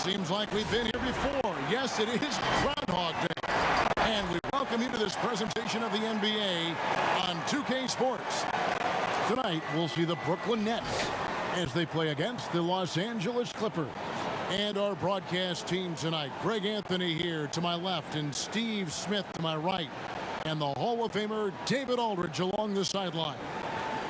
Seems like we've been here before. Yes, it is Groundhog Day. And we welcome you to this presentation of the NBA on 2K Sports. Tonight, we'll see the Brooklyn Nets as they play against the Los Angeles Clippers. And our broadcast team tonight, Greg Anthony here to my left and Steve Smith to my right. And the Hall of Famer, David Aldridge, along the sideline.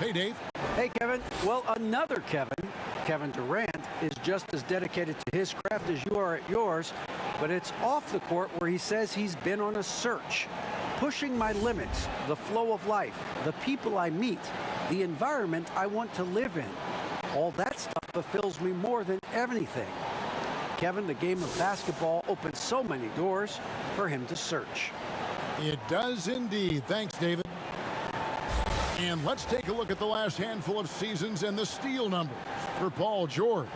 Hey, Dave. Hey, Kevin. Well, another Kevin Durant, is just as dedicated to his craft as you are at yours, but it's off the court where he says he's been on a search, pushing my limits, the flow of life, the people I meet, the environment I want to live in. All that stuff fulfills me more than anything. Kevin, the game of basketball opens so many doors for him to search. It does indeed. Thanks, David. And let's take a look at the last handful of seasons and the steal numbers for Paul George.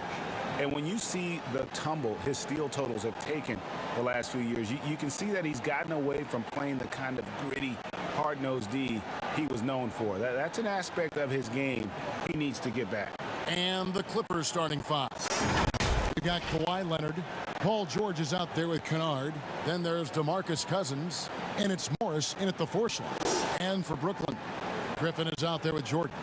And when you see the tumble his steal totals have taken the last few years, you can see that he's gotten away from playing the kind of gritty, hard-nosed D he was known for. That's an aspect of his game he needs to get back. And the Clippers starting five. We got Kawhi Leonard. Paul George is out there with Kennard. Then there's DeMarcus Cousins. And it's Morris in at the 4 slots. And for Brooklyn, Griffin is out there with Jordan.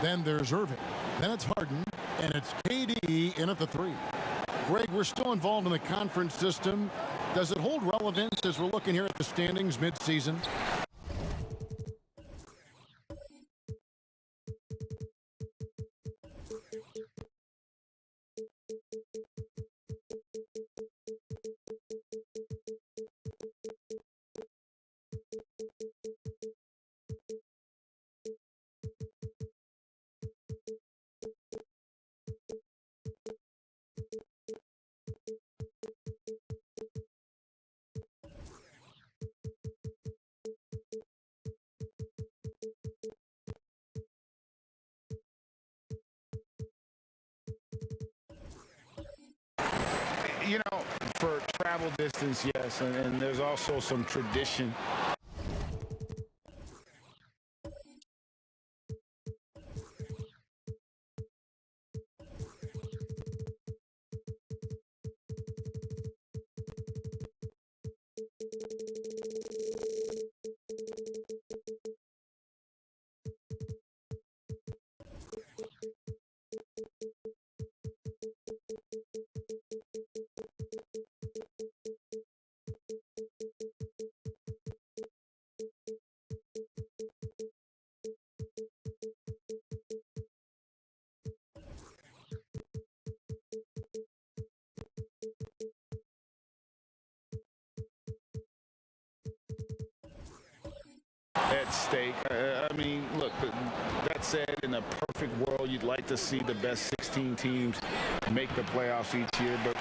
Then there's Irving. Then it's Harden. And it's KD in at the 3. Greg, we're still involved in the conference system. Does it hold relevance as we're looking here at the standings mid-season? You know, for travel distance, yes, and there's also some tradition. At stake. I mean, look, that said, in a perfect world, you'd like to see the best 16 teams make the playoffs each year, but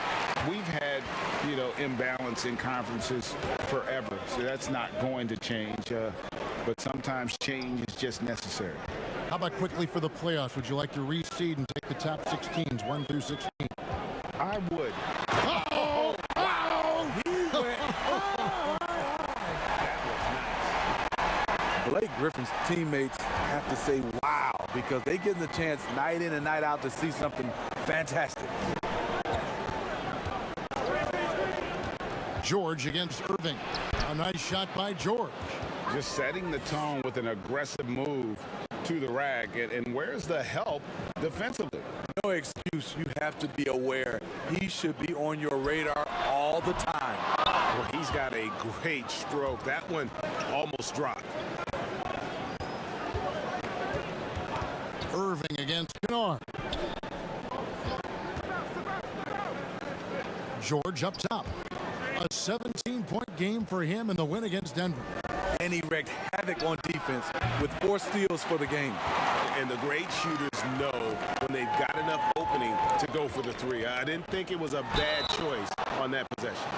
we've had, you know, imbalance in conferences forever, so that's not going to change, but sometimes change is just necessary. How about quickly for the playoffs? Would you like to reseed and take the top 16s, 1 through 16? I would. Oh! Wow! He went. Blake Griffin's teammates have to say wow, because they get the chance night in and night out to see something fantastic. George against Irving. A nice shot by George. Just setting the tone with an aggressive move to the rack. And where's the help defensively? No excuse. You have to be aware. He should be on your radar all the time. Well, he's got a great stroke. That one almost dropped. Irving against Kennard. George up top. A 17-point game for him in the win against Denver. And he wreaked havoc on defense with 4 steals for the game. And the great shooters know when they've got enough opening to go for the 3. I didn't think it was a bad choice on that possession.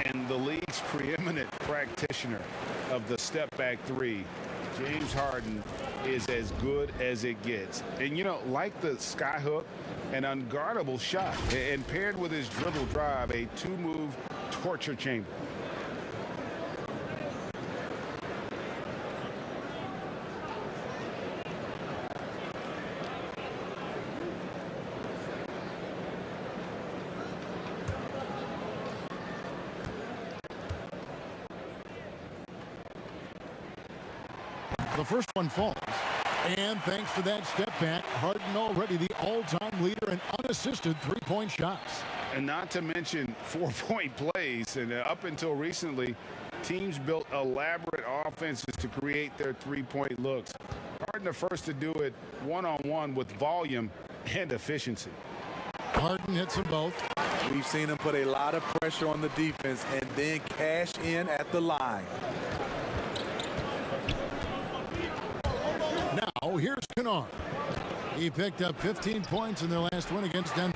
And the league's preeminent practitioner of the step-back 3, James Harden, is as good as it gets. And, you know, like the skyhook, an unguardable shot. And paired with his dribble drive, a 2-move torture chamber. The first one falls. And thanks to that step back, Harden already the all-time leader in unassisted three-point shots. And not to mention 4-point plays. And up until recently, teams built elaborate offenses to create their three-point looks. Harden the first to do it one-on-one with volume and efficiency. Harden hits them both. We've seen him put a lot of pressure on the defense and then cash in at the line. Now, here's Kennard. He picked up 15 points in their last win against Denver.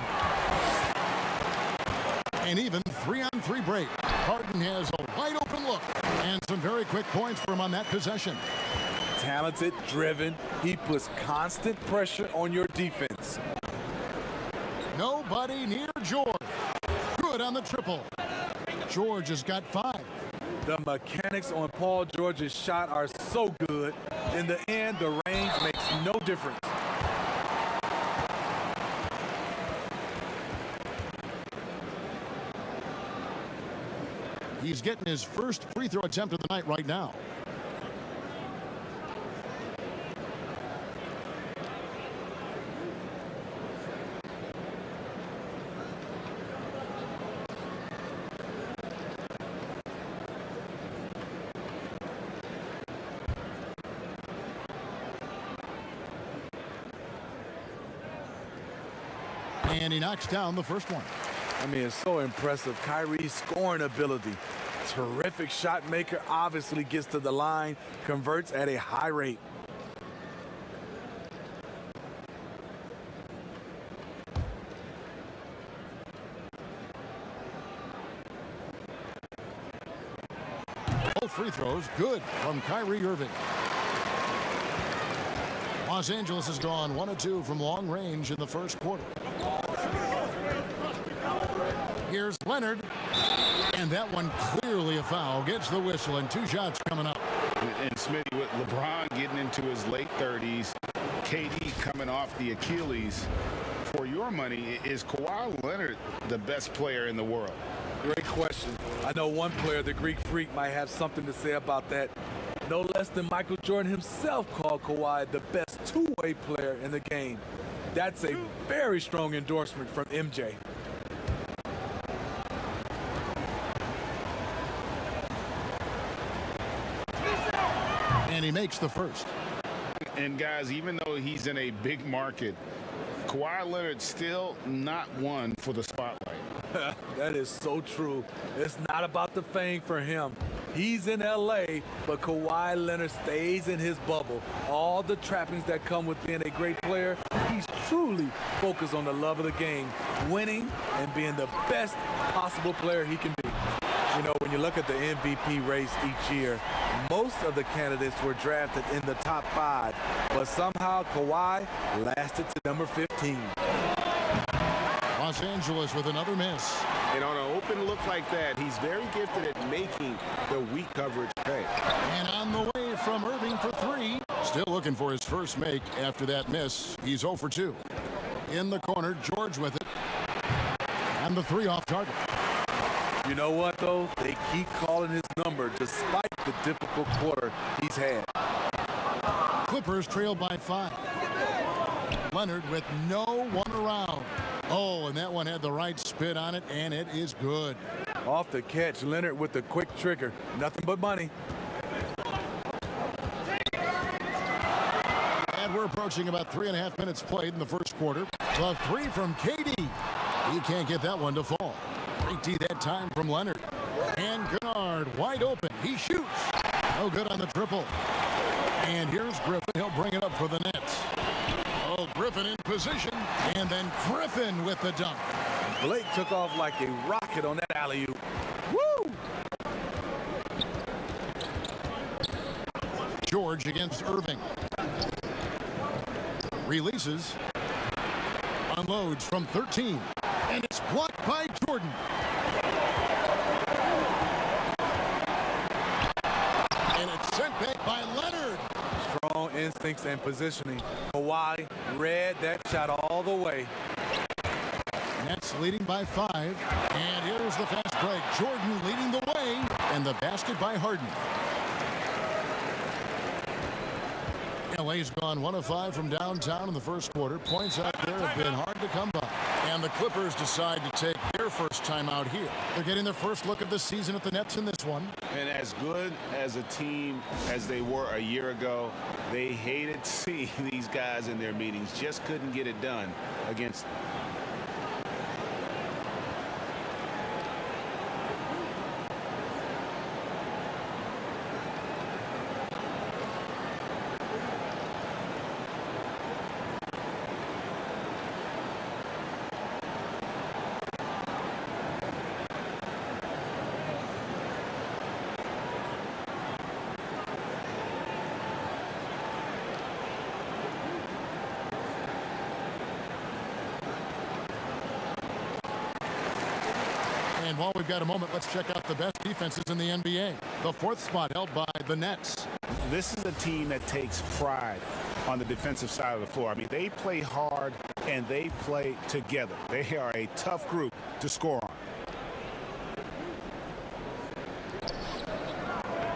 And even 3-on-3 break. Harden has a wide open look and some very quick points for him on that possession. Talented, driven. He puts constant pressure on your defense. Nobody near George. Good on the triple. George has got 5. The mechanics on Paul George's shot are so good. In the end, the range makes no difference. He's getting his first free throw attempt of the night right now. And he knocks down the first one. I mean, it's so impressive. Kyrie's scoring ability. Terrific shot maker, obviously gets to the line, converts at a high rate. Both free throws good from Kyrie Irving. Los Angeles has gone 1 of 2 from long range in the first quarter. Here's Leonard. And that one clearly a foul. Gets the whistle and 2 shots coming up. And Smitty, with LeBron getting into his late 30s, KD coming off the Achilles, for your money, is Kawhi Leonard the best player in the world? Great question. I know one player, the Greek Freak, might have something to say about that. No less than Michael Jordan himself called Kawhi the best two-way player in the game. That's a very strong endorsement from MJ. And he makes the first. And guys, even though he's in a big market, Kawhi Leonard's still not one for the spotlight. That is so true. It's not about the fame for him. He's in LA, but Kawhi Leonard stays in his bubble. All the trappings that come with being a great player, he's truly focused on the love of the game, winning and being the best possible player he can be. You know, when you look at the MVP race each year, most of the candidates were drafted in the top 5, but somehow Kawhi lasted to number 15. Los Angeles with another miss. And on an open look like that, he's very gifted at making the weak coverage pay. And on the way from Irving for 3. Still looking for his first make after that miss. He's 0 for 2. In the corner, George with it. And the 3 off target. You know what, though? They keep calling his number despite the difficult quarter he's had. Clippers trail by 5. Leonard with no one around. Oh, and that one had the right spin on it, and it is good. Off the catch, Leonard with the quick trigger. Nothing but money. And we're approaching about 3.5 minutes played in the first quarter. The 3 from KD. He can't get that one to fall. Great D that time from Leonard. And Kennard wide open. He shoots. No good on the triple. And here's Griffin. He'll bring it up for the Nets. Oh, Griffin in position. And then Griffin with the dunk. Blake took off like a rocket on that alley-oop. Woo! George against Irving. Releases. Unloads from 13. And it's blocked by Jordan. And it's sent back by Leonard. Strong instincts and positioning. Kawhi read that shot all the way. Nets leading by 5. And here's the fast break. Jordan leading the way. And the basket by Harden. LA's gone 1 of 5 from downtown in the first quarter. Points out there have been hard to come by. And the Clippers decide to take their first time out here. They're getting their first look of the season at the Nets in this one. And as good as a team as they were a year ago, they hated seeing these guys in their meetings. Just couldn't get it done against them. And while we've got a moment, let's check out the best defenses in the NBA. The 4th spot held by the Nets. This is a team that takes pride on the defensive side of the floor. I mean, they play hard and they play together. They are a tough group to score on.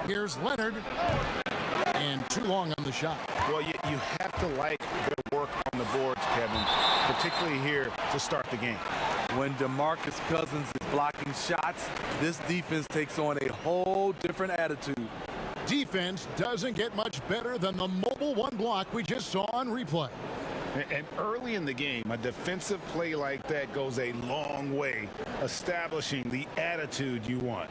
Here's Leonard. And too long on the shot. Well, you have to like their work on the boards, Kevin, particularly here to start the game. When DeMarcus Cousins is blocking shots, this defense takes on a whole different attitude. Defense doesn't get much better than the mobile one block we just saw on replay. And early in the game, a defensive play like that goes a long way, establishing the attitude you want.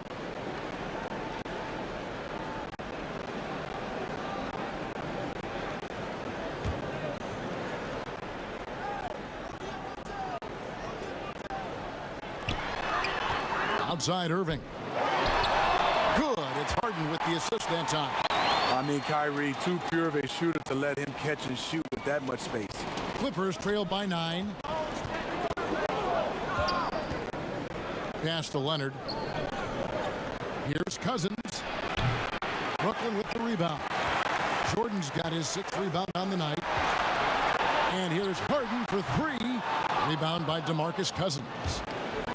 Outside Irving. Good. It's Harden with the assist that time. I mean, Kyrie, too pure of a shooter to let him catch and shoot with that much space. Clippers trail by 9. Pass to Leonard. Here's Cousins. Brooklyn with the rebound. Jordan's got his 6th rebound on the night. And here's Harden for 3. Rebound by DeMarcus Cousins.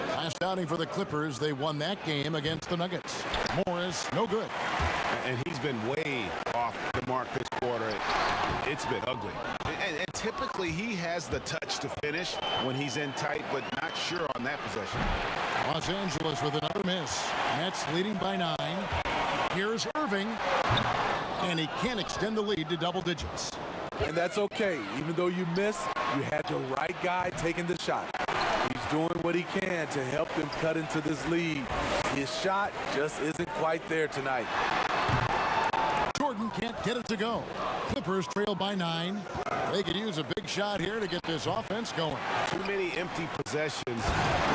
Last outing for the Clippers, they won that game against the Nuggets. Morris, no good. And he's been way off the mark this quarter. It's been ugly. And typically he has the touch to finish when he's in tight, but not sure on that possession. Los Angeles with another miss. Nets leading by 9. Here's Irving. And he can't extend the lead to double digits. And that's okay. Even though you miss, you had the right guy taking the shot. He's doing what he can to help them cut into this lead. His shot just isn't quite there tonight. Jordan can't get it to go. Clippers trail by 9. They could use a big shot here to get this offense going. Too many empty possessions.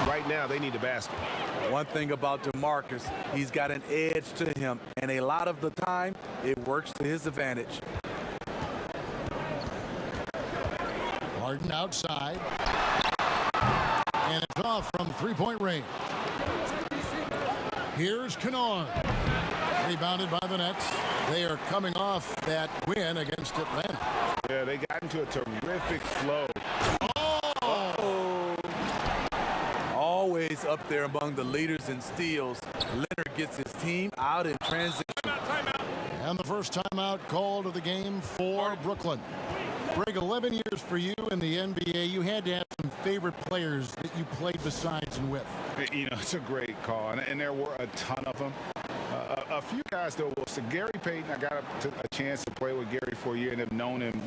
Right now, they need a basket. One thing about DeMarcus, he's got an edge to him, and a lot of the time, it works to his advantage. Harden outside. And it's off from 3-point range. Here's Kennard. Rebounded by the Nets. They are coming off that win against Atlanta. Yeah, they got into a terrific flow. Oh! Always up there among the leaders in steals. Leonard gets his team out in transition. And the first timeout called of the game for Brooklyn. Greg, 11 years for you in the NBA. You had to have some favorite players that you played besides and with. You know, it's a great call, and there were a ton of them. A few guys, though, was Gary Payton. I got a chance to play with Gary for a year and have known him.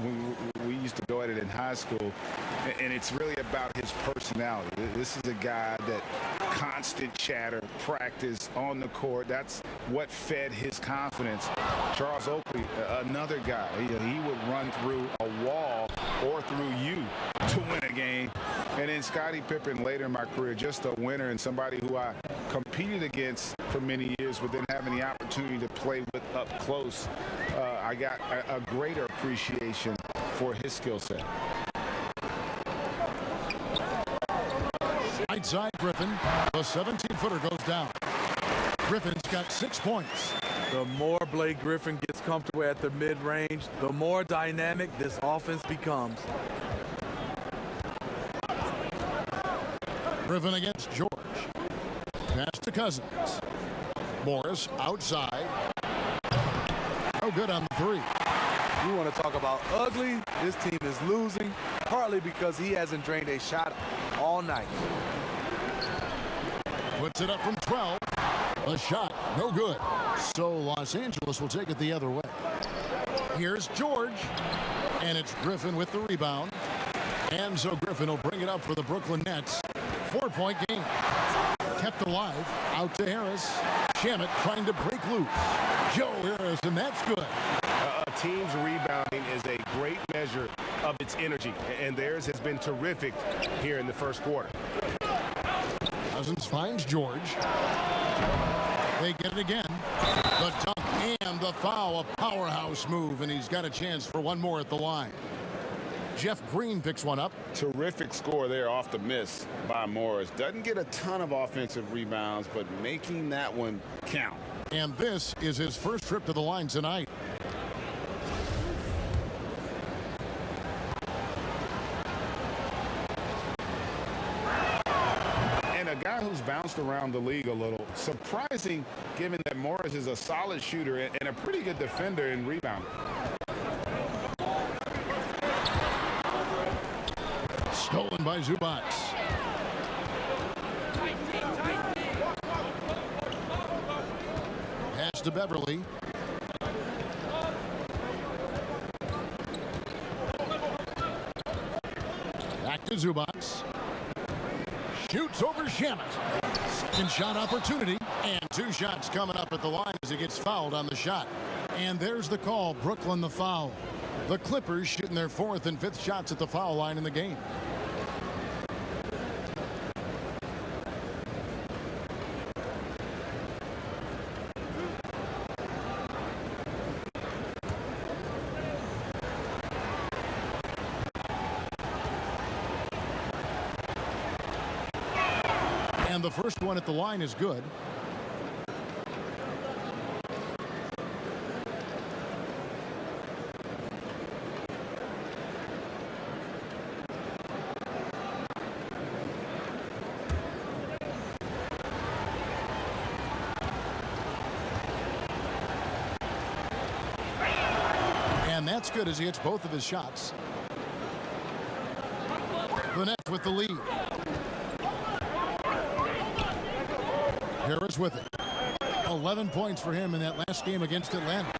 We used to go at it in high school, and it's really about his personality. This is a guy that constant chatter, practice on the court. That's what fed his confidence. Charles Oakley, another guy. He would run through a wall or through you to win a game. And then Scottie Pippen later in my career, just a winner and somebody who I competed against for many years, but then having the opportunity to play with up close, I got a greater appreciation for his skill set. Right side Griffin, the 17-footer goes down. Griffin's got 6 points. The more Blake Griffin gets comfortable at the mid-range, the more dynamic this offense becomes. Griffin against George. Pass to Cousins. Morris outside. No good on the 3. You want to talk about ugly? This team is losing, partly because he hasn't drained a shot all night. Puts it up from 12. A shot, no good. So Los Angeles will take it the other way. Here's George. And it's Griffin with the rebound. And so Griffin will bring it up for the Brooklyn Nets. 4-point game. Kept alive. Out to Harris. Shamet trying to break loose. Joe Harris, and that's good. A team's rebounding is a great measure of its energy, and theirs has been terrific here in the first quarter. Cousins finds George. They get it again. The dunk and the foul. A powerhouse move, and he's got a chance for one more at the line. Jeff Green picks one up. Terrific score there off the miss by Morris. Doesn't get a ton of offensive rebounds, but making that one count. And this is his first trip to the line tonight. And a guy who's bounced around the league a little. Surprising, given that Morris is a solid shooter and a pretty good defender and rebounder. Stolen by Zubac. Pass to Beverly. Back to Zubac. Shoots over Shamet. Second shot opportunity. And 2 shots coming up at the line as he gets fouled on the shot. And there's the call. Brooklyn the foul. The Clippers shooting their 4th and 5th shots at the foul line in the game. And the first one at the line is good. And that's good as he hits both of his shots. The Nets with the lead. Harris with it. 11 points for him in that last game against Atlanta.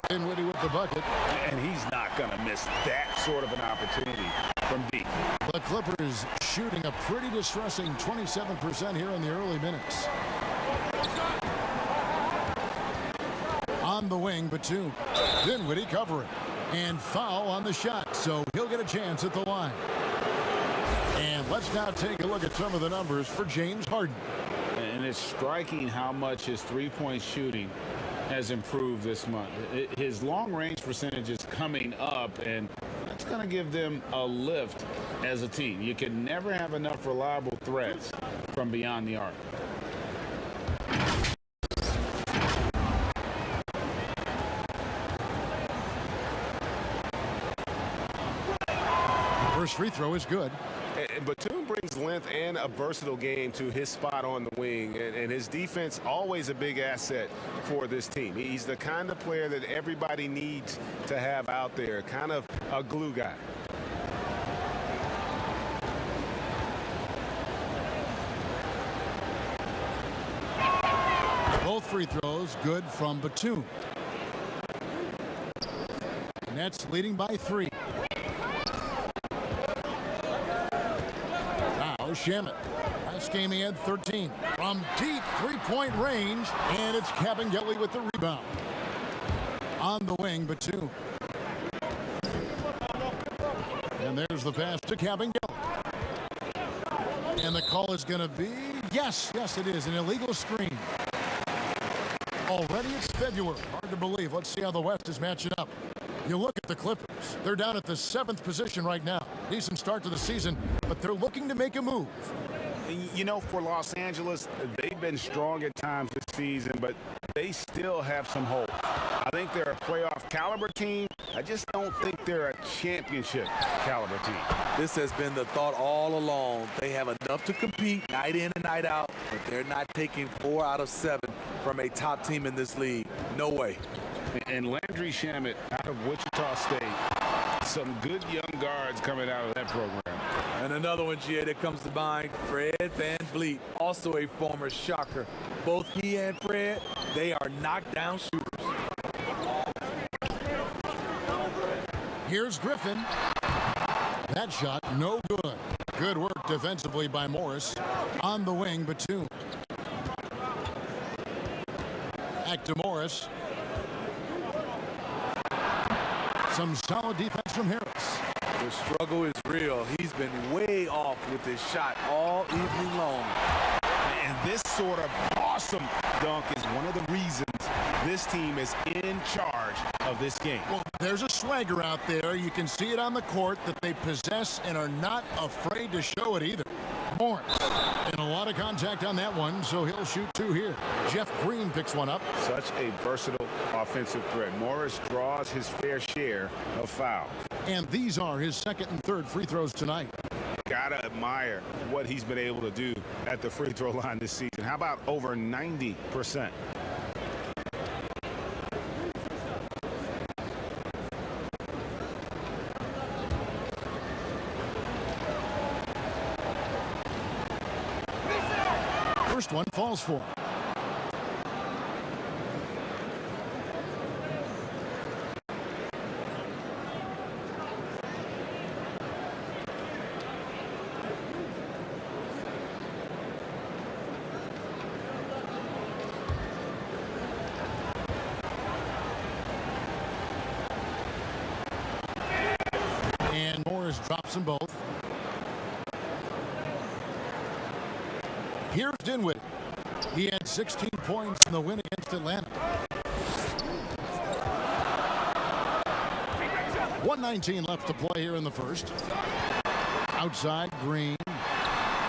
Dinwiddie with the bucket. And he's not going to miss that sort of an opportunity from deep. The Clippers shooting a pretty distressing 27% here in the early minutes. On the wing, Batum. Dinwiddie covering. And foul on the shot, so he'll get a chance at the line. And let's now take a look at some of the numbers for James Harden. And it's striking how much his three-point shooting has improved this month. His long-range percentage is coming up, and that's going to give them a lift as a team. You can never have enough reliable threats from beyond the arc. First free throw is good. And Batum brings length and a versatile game to his spot on the wing, and his defense always a big asset for this team. He's the kind of player that everybody needs to have out there, kind of a glue guy. Both free throws good from Batum. Nets leading by 3. Shamet. Last game he had 13. From deep three-point range, and it's Kabengele with the rebound. On the wing, Batum. And there's the pass to Kabengele. And the call is going to be, yes, it is, an illegal screen. Already it's February. Hard to believe. Let's see how the West is matching up. You look at the Clippers. They're down at the 7th position right now. Decent start to the season, but they're looking to make a move. You know, for Los Angeles, they've been strong at times this season, but they still have some hope. I think they're a playoff caliber team. I just don't think they're a championship caliber team. This has been the thought all along. They have enough to compete night in and night out, but they're not taking 4 out of 7 from a top team in this league. No way. And Landry Shamet out of Wichita State. Some good young guards coming out of that program. And another one, GA, that comes to mind, Fred VanVleet, also a former Shocker. Both he and Fred, they are knockdown shooters. Here's Griffin. That shot, no good. Good work defensively by Morris. On the wing, Batum. Back to Morris. Some solid defense from Harris. The struggle is real. He's been way off with his shot all evening long. And this sort of awesome dunk is one of the reasons this team is in charge of this game. Well, there's a swagger out there. You can see it on the court that they possess and are not afraid to show it either. Morris. And a lot of contact on that one, so he'll shoot two here. Jeff Green picks one up. Such a versatile offensive threat. Morris draws his fair share of fouls. And these are his second and third free throws tonight. Gotta admire what he's been able to do at the free throw line this season. How about over 90%? First one falls for him. And Morris drops them both. Here's Dinwiddie. He had 16 points in the win against Atlanta. 1:19 left to play here in the first. Outside, Green.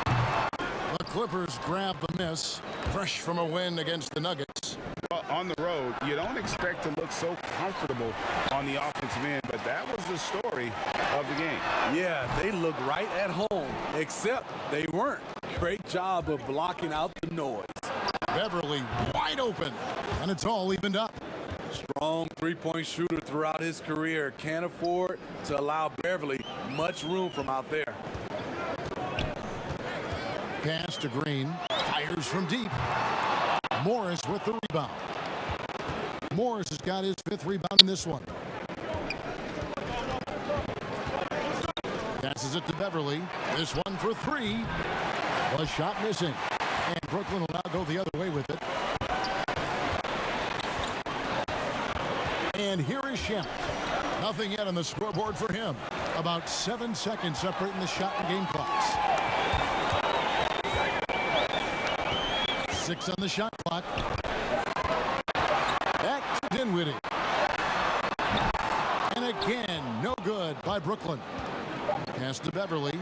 The Clippers grab the miss. Fresh from a win against the Nuggets. Well, on the road, you don't expect to look so comfortable on the offensive end, but that was the story of the game. Yeah, they look right at home, except they weren't. Great job of blocking out the noise. Beverly wide open, and it's all evened up. Strong three-point shooter throughout his career. Can't afford to allow Beverly much room from out there. Pass to Green. Fires from deep. Morris with the rebound. Morris has got his fifth rebound in this one. Passes it to Beverly. This one for three. Was shot missing. And Brooklyn will now go the other way with it. And here is Shamet. Nothing yet on the scoreboard for him. About 7 seconds separating the shot and game clocks. 6 on the shot clock. Back to Dinwiddie. And again, no good by Brooklyn. Pass to Beverly.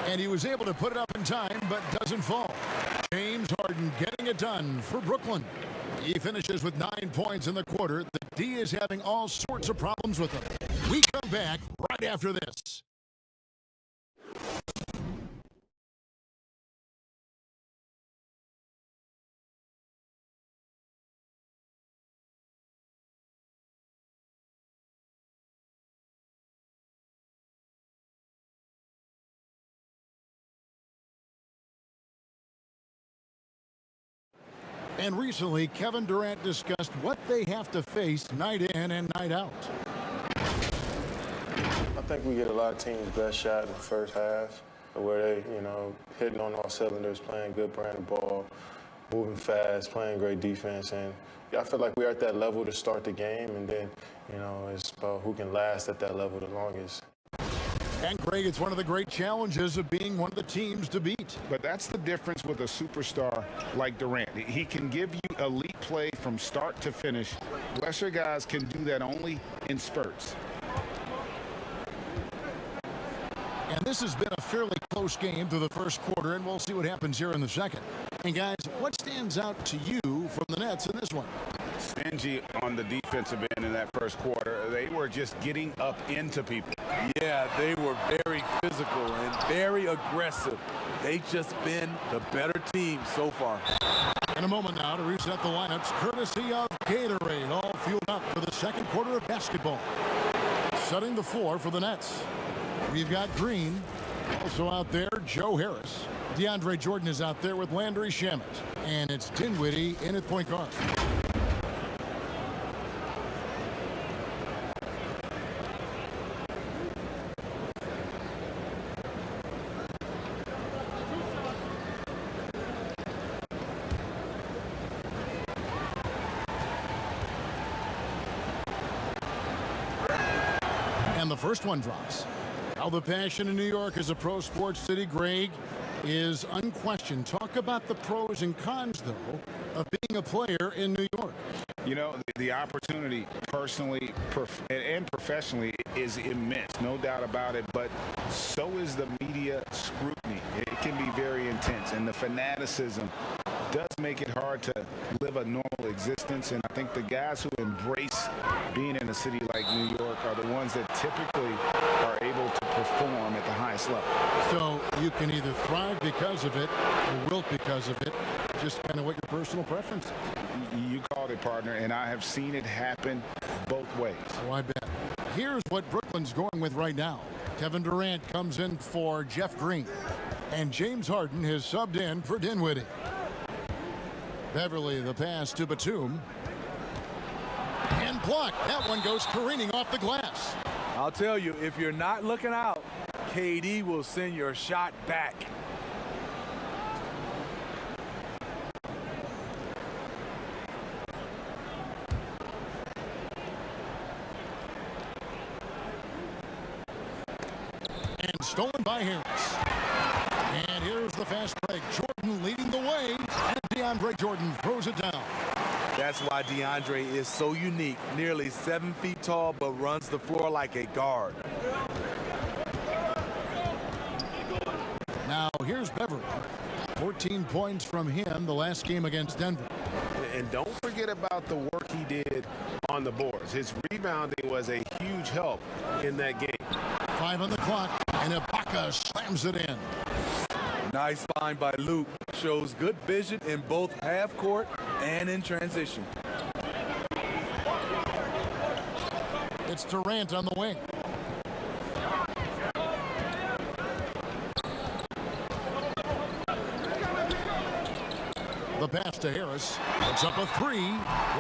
And he was able to put it up in time, but doesn't fall. James Harden getting it done for Brooklyn. He finishes with 9 points in the quarter. The D is having all sorts of problems with him. We come back right after this. And recently, Kevin Durant discussed what they have to face night in and night out. I think we get a lot of teams' best shot in the first half, where they, hitting on all cylinders, playing good brand of ball, moving fast, playing great defense. And I feel like we're at that level to start the game, and then, it's about who can last at that level the longest. And Greg, it's one of the great challenges of being one of the teams to beat. But that's the difference with a superstar like Durant. He can give you elite play from start to finish. Lesser guys can do that only in spurts. And this has been a fairly close game through the first quarter, and we'll see what happens here in the second. And guys, what stands out to you from the Nets in this one? Stingy on the defensive end in that first quarter. They were just getting up into people. Yeah, they were very physical and very aggressive. They've just been the better team so far. In a moment now to reset the lineups, courtesy of Gatorade, all fueled up for the second quarter of basketball. Setting the floor for the Nets. We've got Green. Also out there, Joe Harris. DeAndre Jordan is out there with Landry Shamet. And it's Dinwiddie in at point guard. And the first one drops. How the passion in New York is a pro sports city, Greg, is unquestioned. Talk about the pros and cons, though, of being a player in New York. You know, the opportunity personally and professionally is immense, no doubt about it, but so is the media scrutiny. It can be very intense, and the fanaticism does make it hard to live a normal existence. And I think the guys who embrace being in a city like New York are the ones that typically are able to perform at the highest level. So you can either thrive because of it or wilt because of it, just kind of what your personal preference is. You called it, partner, and I have seen it happen both ways. Oh, I bet. Here's what Brooklyn's going with right now. Kevin Durant comes in for Jeff Green, and James Harden has subbed in for Dinwiddie. Beverly, the pass to Batum. And blocked. That one goes careening off the glass. I'll tell you, if you're not looking out, KD will send your shot back. And stolen by Harris. And here's the fast break. Jordan leading the way. And DeAndre Jordan throws it down. That's why DeAndre is so unique. Nearly 7 feet tall, but runs the floor like a guard. Now here's Beverly. 14 points from him the last game against Denver. And don't forget about the work he did on the boards. His rebounding was a huge help in that game. 5 on the clock, and Ibaka slams it in. Nice find by Luke. Shows good vision in both half court and in transition. It's Durant on the wing. The pass to Harris. Puts up a 3.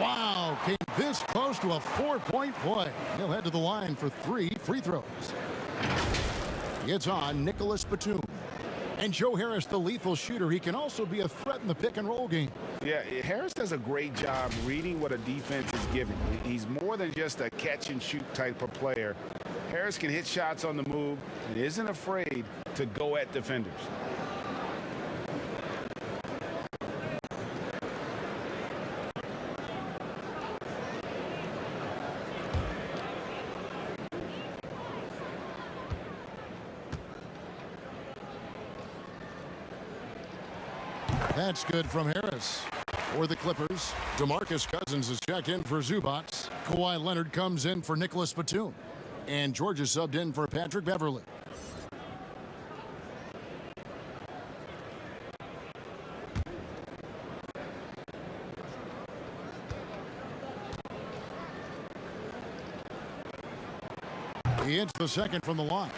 Wow, came this close to a 4-point play. He'll head to the line for 3 free throws. It's on Nicholas Batum. And Joe Harris, the lethal shooter, he can also be a threat in the pick-and-roll game. Yeah, Harris does a great job reading what a defense is giving. He's more than just a catch-and-shoot type of player. Harris can hit shots on the move and isn't afraid to go at defenders. That's good from Harris. For the Clippers, DeMarcus Cousins is checked in for Zubats. Kawhi Leonard comes in for Nicholas Batum. And George is subbed in for Patrick Beverly. He hits the second from the line.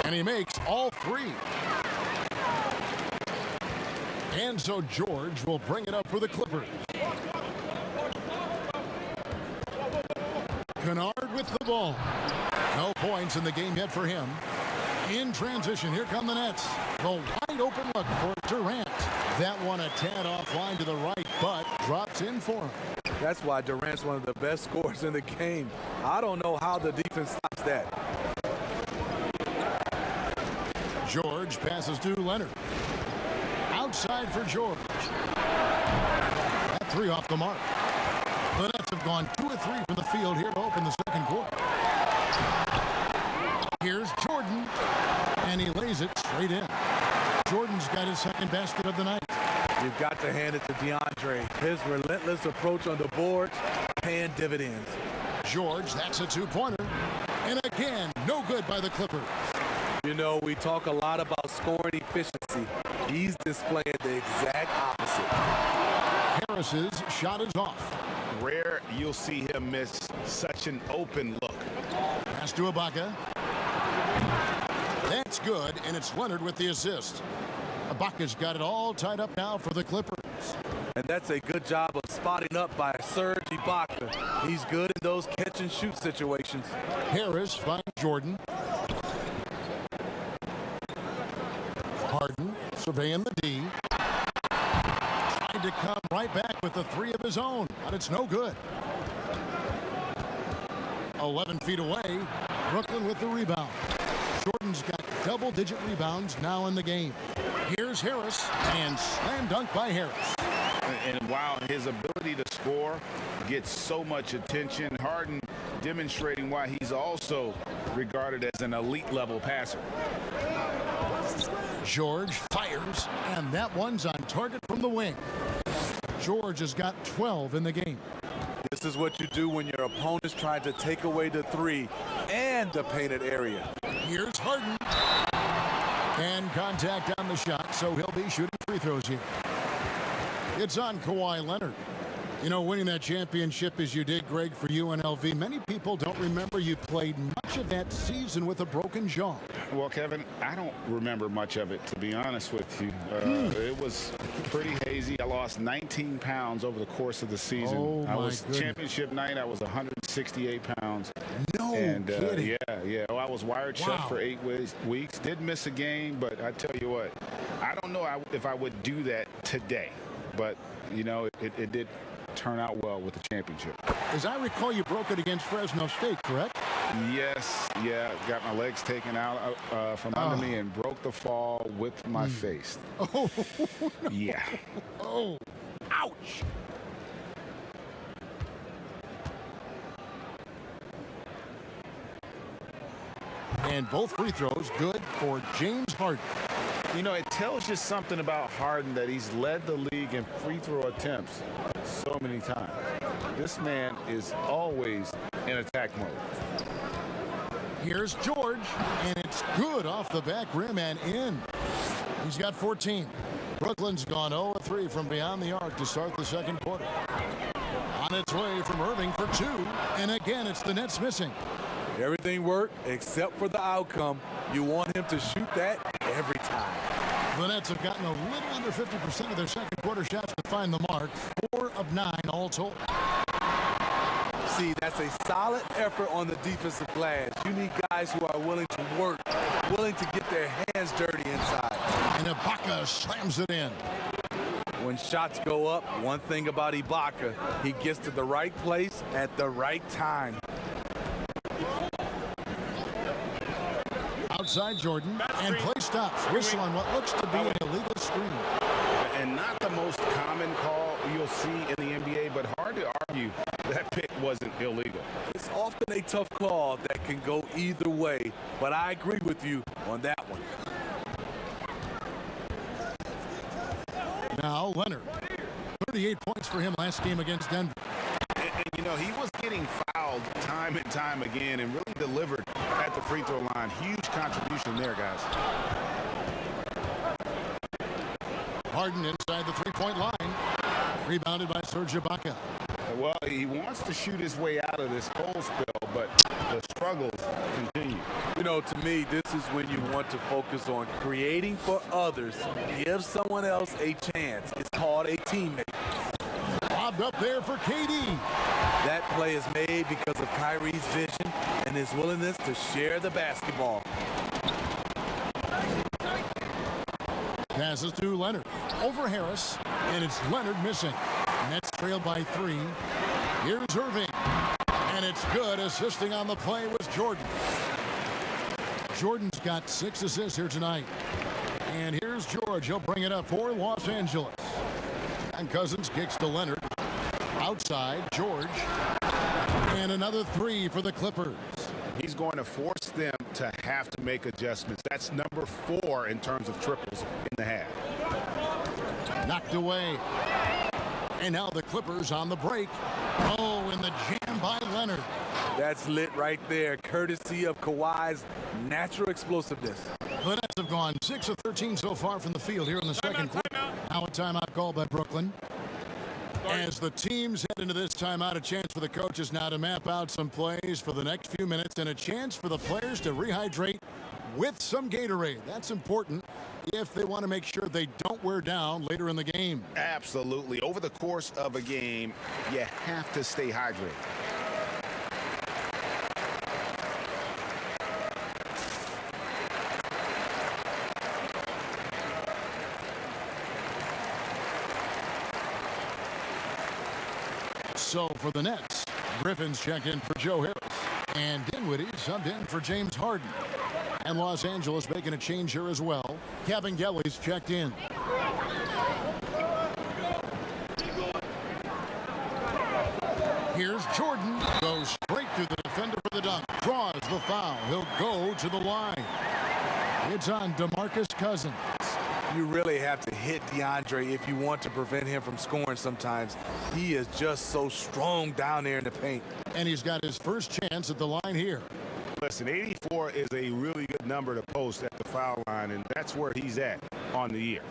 And he makes all 3. And so George will bring it up for the Clippers. Kennard with the ball. No points in the game yet for him. In transition, here come the Nets. The wide open look for Durant. That one a tad offline to the right, but drops in for him. That's why Durant's one of the best scorers in the game. I don't know how the defense stops that. George passes to Leonard. Outside for George. That 3 off the mark. The Nets have gone 2 of 3 from the field here to open the second quarter. Here's Jordan. And he lays it straight in. Jordan's got his second basket of the night. You've got to hand it to DeAndre. His relentless approach on the boards, paying dividends. George, that's a two-pointer. And again, no good by the Clippers. You know, we talk a lot about scoring efficiency. He's displaying the exact opposite. Harris's shot is off. Rare you'll see him miss such an open look. Pass to Ibaka. That's good, and it's Leonard with the assist. Ibaka's got it all tied up now for the Clippers. And that's a good job of spotting up by Serge Ibaka. He's good in those catch-and-shoot situations. Harris finds Jordan. Harden surveying the D. Tried to come right back with the three of his own, but it's no good. 11 feet away, Brooklyn with the rebound. Jordan's got double-digit rebounds now in the game. Here's Harris, and slam dunk by Harris. And while his ability to score gets so much attention, Harden demonstrating why he's also regarded as an elite-level passer. George fires, and that one's on target from the wing. George has got 12 in the game. This is what you do when your opponent's trying to take away the three and the painted area. Here's Harden. And contact on the shot, so he'll be shooting free throws here. It's on Kawhi Leonard. You know, winning that championship as you did, Greg, for UNLV, many people don't remember you played much of that season with a broken jaw. Well, Kevin, I don't remember much of it, to be honest with you. It was pretty hazy. I lost 19 pounds over the course of the season. Oh, my goodness. Championship night, I was 168 pounds. No kidding. Yeah. Well, I was wired shut for 8 weeks. Did miss a game, but I tell you what, I don't know if I would do that today. But, you know, it did turn out well with the championship. As I recall, you broke it against Fresno State, correct? Yes, got my legs taken out from under me and broke the fall with my face. Oh, no. Yeah. Oh, ouch. And both free throws good for James Harden. You know, it tells you something about Harden that he's led the league in free throw attempts so many times. This man is always in attack mode. Here's George, and it's good off the back rim and in. He's got 14. Brooklyn's gone 0-3 from beyond the arc to start the second quarter. On its way from Irving for two, and again, it's the Nets missing. Everything worked except for the outcome. You want him to shoot that every time. The Nets have gotten a little under 50% of their second quarter shots to find the mark. 4 of 9 all told. See, that's a solid effort on the defensive glass. You need guys who are willing to work, willing to get their hands dirty inside. And Ibaka slams it in. When shots go up, one thing about Ibaka, he gets to the right place at the right time. Outside Jordan, and play stops. Whistle on what looks to be an illegal screen. And not the most common call you'll see in the NBA, but hard to argue that pick wasn't illegal. It's often a tough call that can go either way, but I agree with you on that one. Now Leonard, 38 points for him last game against Denver. And you know, he was getting fouled time and time again and really delivered at the free throw line. Huge contribution there, guys. Harden inside the three-point line. Rebounded by Serge Ibaka. Well, he wants to shoot his way out of this cold spell, but the struggles continue. You know, to me, this is when you want to focus on creating for others. Give someone else a chance. It's called a teammate. Lobbed up there for KD. That play is made because of Kyrie's vision and his willingness to share the basketball. Passes to Leonard. Over Harris, and it's Leonard missing. Nets trailed by 3. Here's Irving, and it's good, assisting on the play with Jordan. Jordan's got 6 assists here tonight. And here's George. He'll bring it up for Los Angeles. And Cousins kicks to Leonard. Outside, George. And another 3 for the Clippers. He's going to force them to have to make adjustments. That's number 4 in terms of triples in the half. Knocked away. And now the Clippers on the break. Oh, and the jam by Leonard. That's lit right there, courtesy of Kawhi's natural explosiveness. The Nets have gone 6 of 13 so far from the field here in the second quarter. Now a timeout called by Brooklyn. As the teams head into this timeout, a chance for the coaches now to map out some plays for the next few minutes and a chance for the players to rehydrate with some Gatorade. That's important if they want to make sure they don't wear down later in the game. Absolutely. Over the course of a game, you have to stay hydrated. So for the Nets, Griffin's checked in for Joe Harris. And Dinwiddie subbed in for James Harden. And Los Angeles making a change here as well. Kevin Gelly's checked in. Here's Jordan. Goes straight through the defender for the dunk. Draws the foul. He'll go to the line. It's on DeMarcus Cousins. You really have to hit DeAndre if you want to prevent him from scoring sometimes. He is just so strong down there in the paint. And he's got his first chance at the line here. Listen, 84 is a really good number to post at the foul line, and that's where he's at on the year.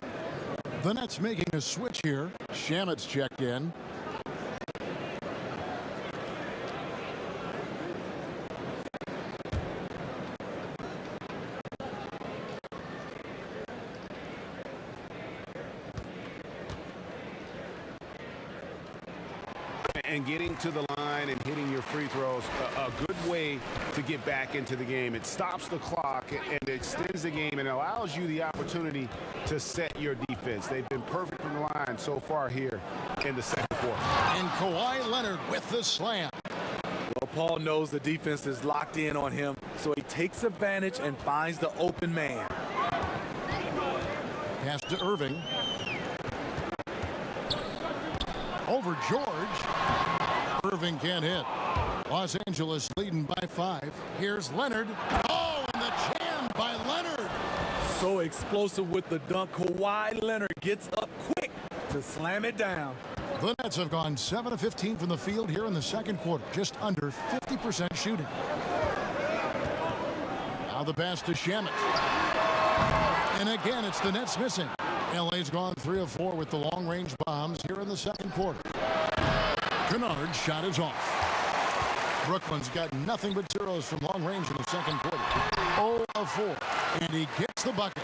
The Nets making a switch here. Shamet's checked in. And getting to the line and hitting your free throws, a good way to get back into the game. It stops the clock and extends the game and allows you the opportunity to set your defense. They've been perfect from the line so far here in the second quarter. And Kawhi Leonard with the slam. Well, Paul knows the defense is locked in on him, so he takes advantage and finds the open man. Pass to Irving. Over George. Irving can't hit. Los Angeles leading by 5. Here's Leonard. Oh, and the jam by Leonard. So explosive with the dunk. Kawhi Leonard gets up quick to slam it down. The Nets have gone 7 of 15 from the field here in the second quarter. Just under 50% shooting. Now the pass to Shamet. And again, it's the Nets missing. LA's gone 3 of 4 with the long-range bombs here in the second quarter. Kennard's shot is off. Brooklyn's got nothing but zeros from long range in the second quarter. 0 of 4. And he gets the bucket.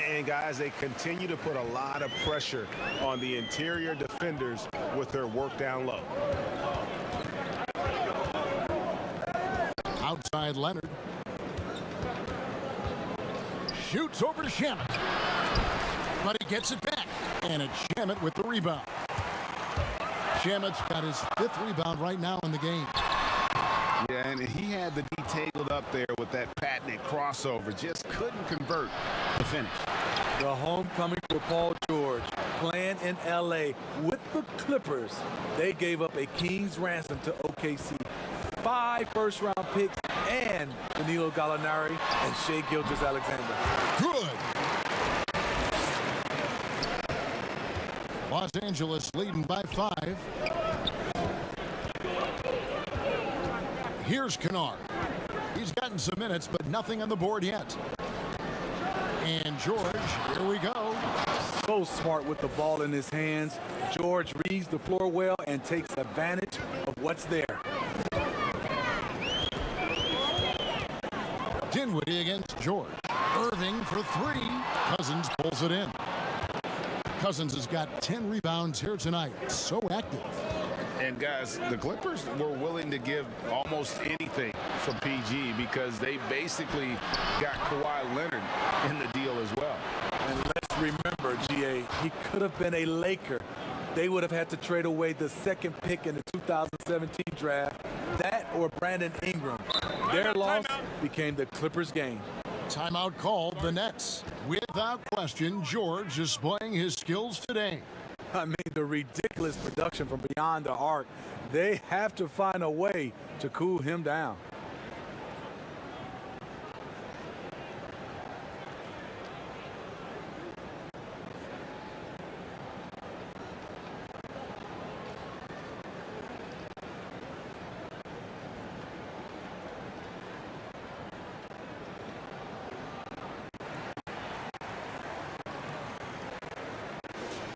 And guys, they continue to put a lot of pressure on the interior defenders with their work down low. Outside Leonard. Shoots over to Shamet. But he gets it back. And it's Shamet with the rebound. Shamet's got his 5th rebound right now in the game. Yeah, and he had the D tangled up there with that patented crossover. Just couldn't convert the finish. The homecoming for Paul George, playing in L.A. with the Clippers. They gave up a king's ransom to OKC. 5 first-round picks and Danilo Gallinari and Shai Gilgeous-Alexander. Good. Los Angeles leading by 5. Here's Kennard. He's gotten some minutes, but nothing on the board yet. And George, here we go. So smart with the ball in his hands. George reads the floor well and takes advantage of what's there. Dinwiddie against George. Irving for 3. Cousins pulls it in. Cousins has got 10 rebounds here tonight. So active. And guys, the Clippers were willing to give almost anything for PG because they basically got Kawhi Leonard in the deal as well. And let's remember, GA, he could have been a Laker. They would have had to trade away the 2nd pick in the 2017 draft. That or Brandon Ingram. Their loss became the Clippers' game. Timeout called the Nets. Without question, George displaying his skills today. I mean, the ridiculous production from beyond the arc. They have to find a way to cool him down.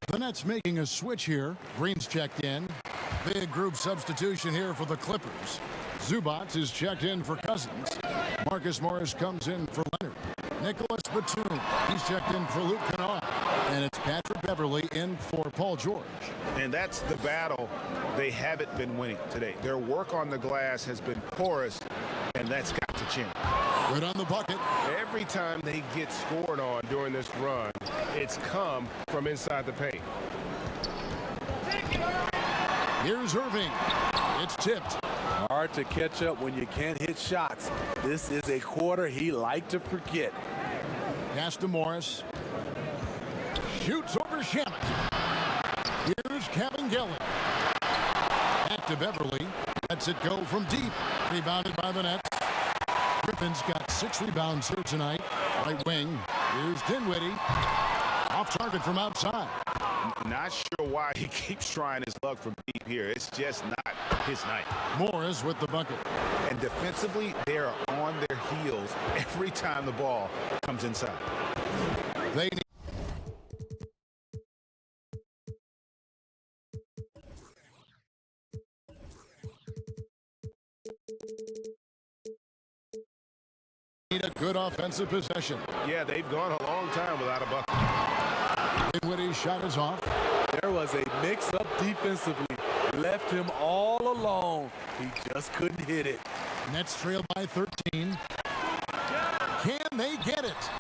The Nets making a switch here. Green's checked in. Big group substitution here for the Clippers. Zubac is checked in for Cousins. Marcus Morris comes in for Leonard. Nicholas Batum, he's checked in for Luke Kennard. And it's Patrick Beverley in for Paul George. And that's the battle they haven't been winning today. Their work on the glass has been porous, and that's got to change. Good on the bucket. Every time they get scored on during this run, it's come from inside the paint. Here's Irving. It's tipped. Hard to catch up when you can't hit shots. This is a quarter he liked to forget. Pass to Morris. Shoots over Shamet. Here's Kabengele. Back to Beverley. Lets it go from deep. Rebounded by the Nets. Griffin's got 6 rebounds here tonight. Right wing. Here's Dinwiddie. Off target from outside. Not sure why he keeps trying his luck from deep here. It's just not his night. Morris with the bucket. And defensively, they're on their heels every time the ball comes inside. They need a good offensive possession. Yeah, they've gone a long time without a bucket. Dinwiddie's shot is off. There was a mix-up defensively. Left him all alone. He just couldn't hit it. Nets trail by 13. Can they get it?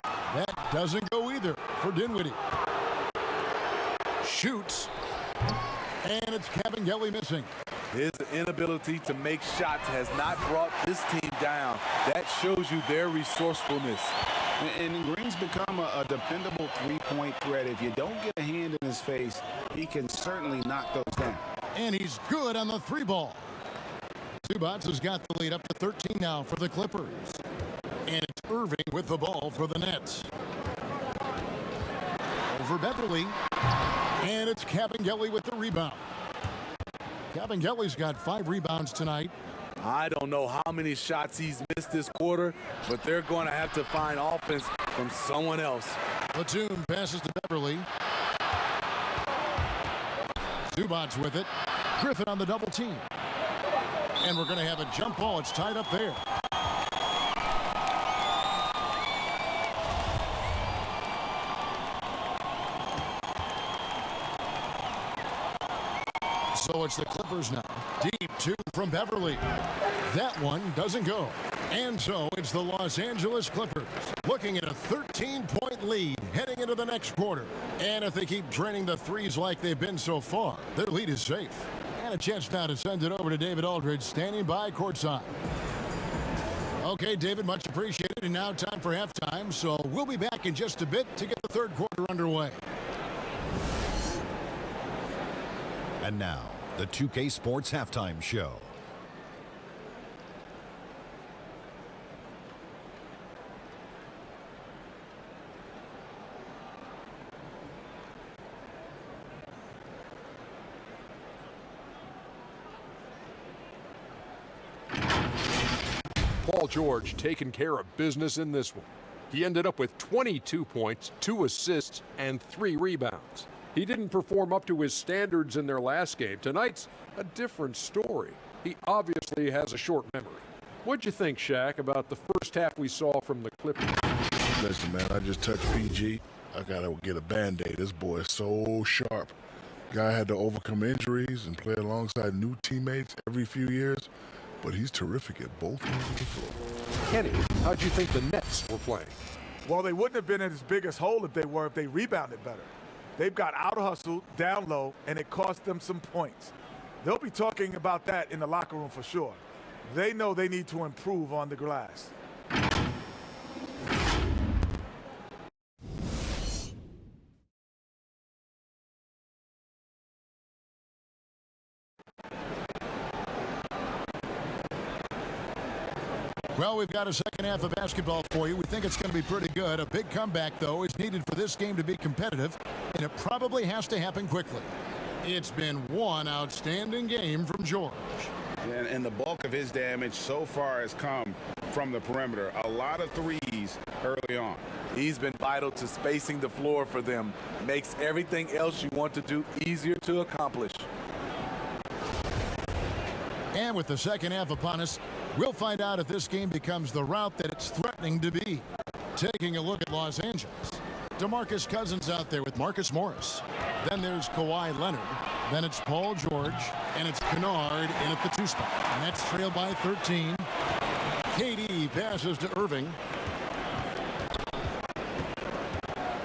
That doesn't go either for Dinwiddie. Shoots. And it's Kabengele missing. His inability to make shots has not brought this team down. That shows you their resourcefulness. And Green's become a dependable three-point threat. If you don't get a hand in his face, he can certainly knock those down. And he's good on the 3-ball. Zubac has got the lead up to 13 now for the Clippers. And it's Irving with the ball for the Nets. Over Beverley. And it's Kabengele with the rebound. Kabengele's got 5 rebounds tonight. I don't know how many shots he's missed this quarter, but they're going to have to find offense from someone else. Batum passes to Beverley. Zubac with it. Griffin on the double team. And we're going to have a jump ball. It's tied up there. So it's the Clippers now. Deep 2 from Beverley. That one doesn't go. And so it's the Los Angeles Clippers looking at a 13-point lead heading into the next quarter. And if they keep draining the threes like they've been so far, their lead is safe. And a chance now to send it over to David Aldridge standing by courtside. Okay, David, much appreciated. And now time for halftime. So we'll be back in just a bit to get the third quarter underway. And now, the 2K Sports Halftime Show. Paul George taking care of business in this one. He ended up with 22 points, 2 assists, and 3 rebounds. He didn't perform up to his standards in their last game. Tonight's a different story. He obviously has a short memory. What'd you think, Shaq, about the first half we saw from the Clippers? Listen, man, I just touched PG. I got to get a Band-Aid. This boy is so sharp. Guy had to overcome injuries and play alongside new teammates every few years, but he's terrific at both ends of the floor. Kenny, how'd you think the Nets were playing? Well, they wouldn't have been in his biggest hole if they rebounded better. They've got out-hustled, down low, and it cost them some points. They'll be talking about that in the locker room for sure. They know they need to improve on the glass. Well, we've got a second half of basketball for you. We think it's going to be pretty good. A big comeback, though, is needed for this game to be competitive, and it probably has to happen quickly. It's been one outstanding game from George. And the bulk of his damage so far has come from the perimeter. A lot of threes early on. He's been vital to spacing the floor for them. Makes everything else you want to do easier to accomplish. And with the second half upon us, we'll find out if this game becomes the route that it's threatening to be. Taking a look at Los Angeles. DeMarcus Cousins out there with Marcus Morris. Then there's Kawhi Leonard. Then it's Paul George. And it's Kennard in at the 2 spot. Nets trail by 13. KD passes to Irving.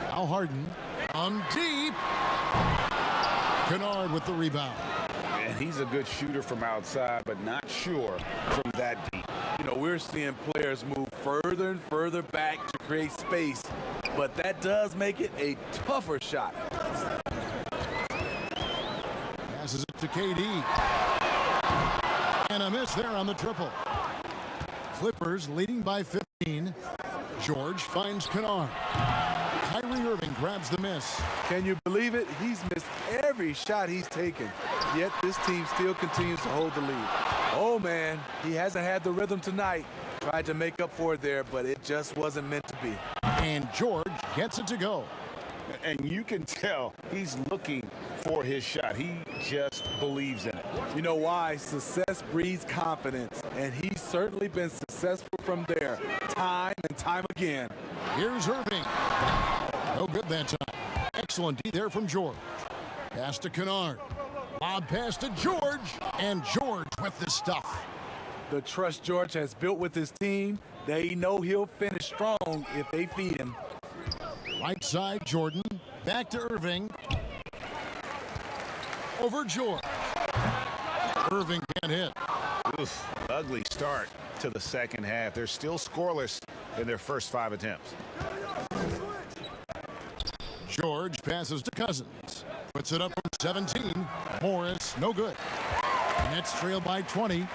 Now Harden on deep. Kennard with the rebound. And he's a good shooter from outside, but not sure from that deep. You know, we're seeing players move further and further back to create space, but that does make it a tougher shot. Passes it to KD. And a miss there on the triple. Clippers leading by 15. George finds Kennard. Kyrie Irving grabs the miss. Can you believe it? He's missed every shot he's taken, yet this team still continues to hold the lead. Oh, man, he hasn't had the rhythm tonight. Tried to make up for it there, but it just wasn't meant to be. And George gets it to go. And you can tell he's looking for his shot. He just believes in it. You know why? Success breeds confidence, and he's certainly been successful from there time and time again. Here's Irving. No good that time. Excellent D there from George. Pass to Kennard. Lob pass to George. And George with the stuff. The trust George has built with his team, they know he'll finish strong if they feed him. Right side, Jordan. Back to Irving. Over George. Irving can't hit. Oof, ugly start to the second half. They're still scoreless in their first 5 attempts. George passes to Cousins. Puts it up from 17. Morris, no good. Nets trail by 20.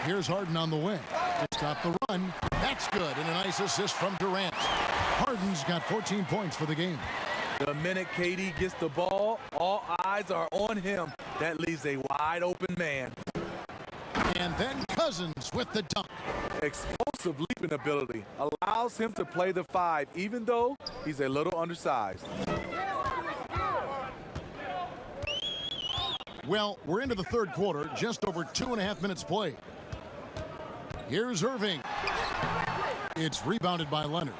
Here's Harden on the wing. To stop the run. That's good. And a nice assist from Durant. Harden's got 14 points for the game. The minute KD gets the ball, all eyes are on him. That leaves a wide open man. And then Cousins with the dunk. Explosive leaping ability allows him to play the 5, even though he's a little undersized. Well, we're into the third quarter, just over 2.5 minutes played. Here's Irving. It's rebounded by Leonard.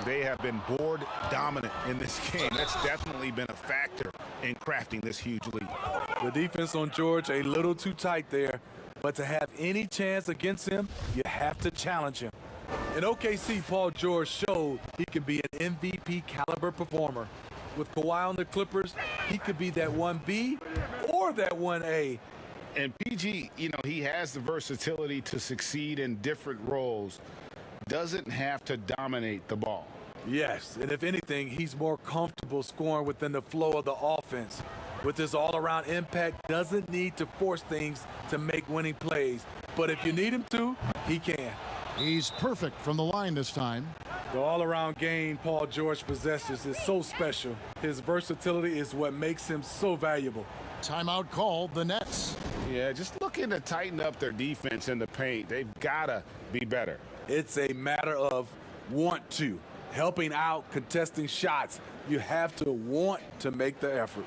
They have been board dominant in this game. That's definitely been a factor in crafting this huge lead. The defense on George a little too tight there, but to have any chance against him, you have to challenge him. In OKC, Paul George showed he can be an MVP caliber performer. With Kawhi on the Clippers, he could be that 1B or that 1A. And PG, you know, he has the versatility to succeed in different roles. Doesn't have to dominate the ball. Yes, and if anything, he's more comfortable scoring within the flow of the offense. With his all-around impact, doesn't need to force things to make winning plays. But if you need him to, he can. He's perfect from the line this time. The all-around game Paul George possesses is so special. His versatility is what makes him so valuable. Timeout called, the Nets. Yeah, just looking to tighten up their defense in the paint. They've got to be better. It's a matter of want to. Helping out, contesting shots. You have to want to make the effort.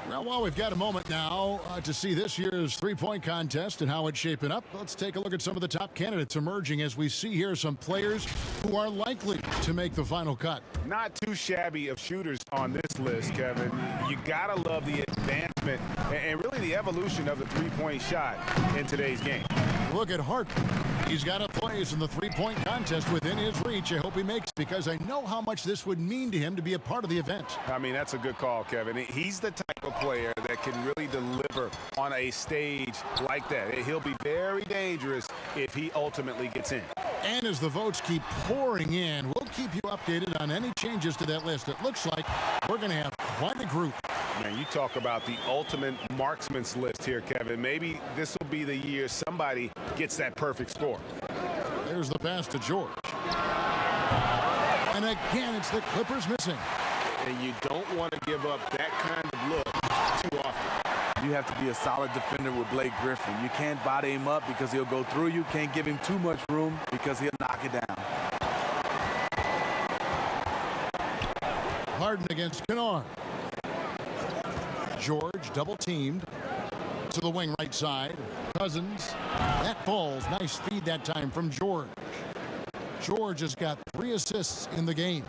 Well, we've got a moment now to see this year's three-point contest and how it's shaping up. Let's take a look at some of the top candidates emerging as we see here some players who are likely to make the final cut. Not too shabby of shooters on this list, Kevin. You gotta love the advancement and really the evolution of the three-point shot in today's game. Look at Hart. He's got a place in the three-point contest within his reach. I hope he makes, because I know how much this would mean to him to be a part of the event. I mean, that's a good call, Kevin. He's the type of player that can really deliver on a stage like that. He'll be very dangerous if he ultimately gets in. And as the votes keep pouring in, we'll keep you updated on any changes to that list. It looks like we're going to have quite a group. Man, you talk about the ultimate marksman's list here, Kevin. Maybe this will be the year somebody gets that perfect score. There's the pass to George. And again, it's the Clippers missing. And you don't want to give up that kind of look too often. You have to be a solid defender with Blake Griffin. You can't body him up because he'll go through you. Can't give him too much room because he'll knock it down. Harden against Kennard. George double teamed to the wing right side. Cousins. That falls. Nice feed that time from George. George has got 3 assists in the game.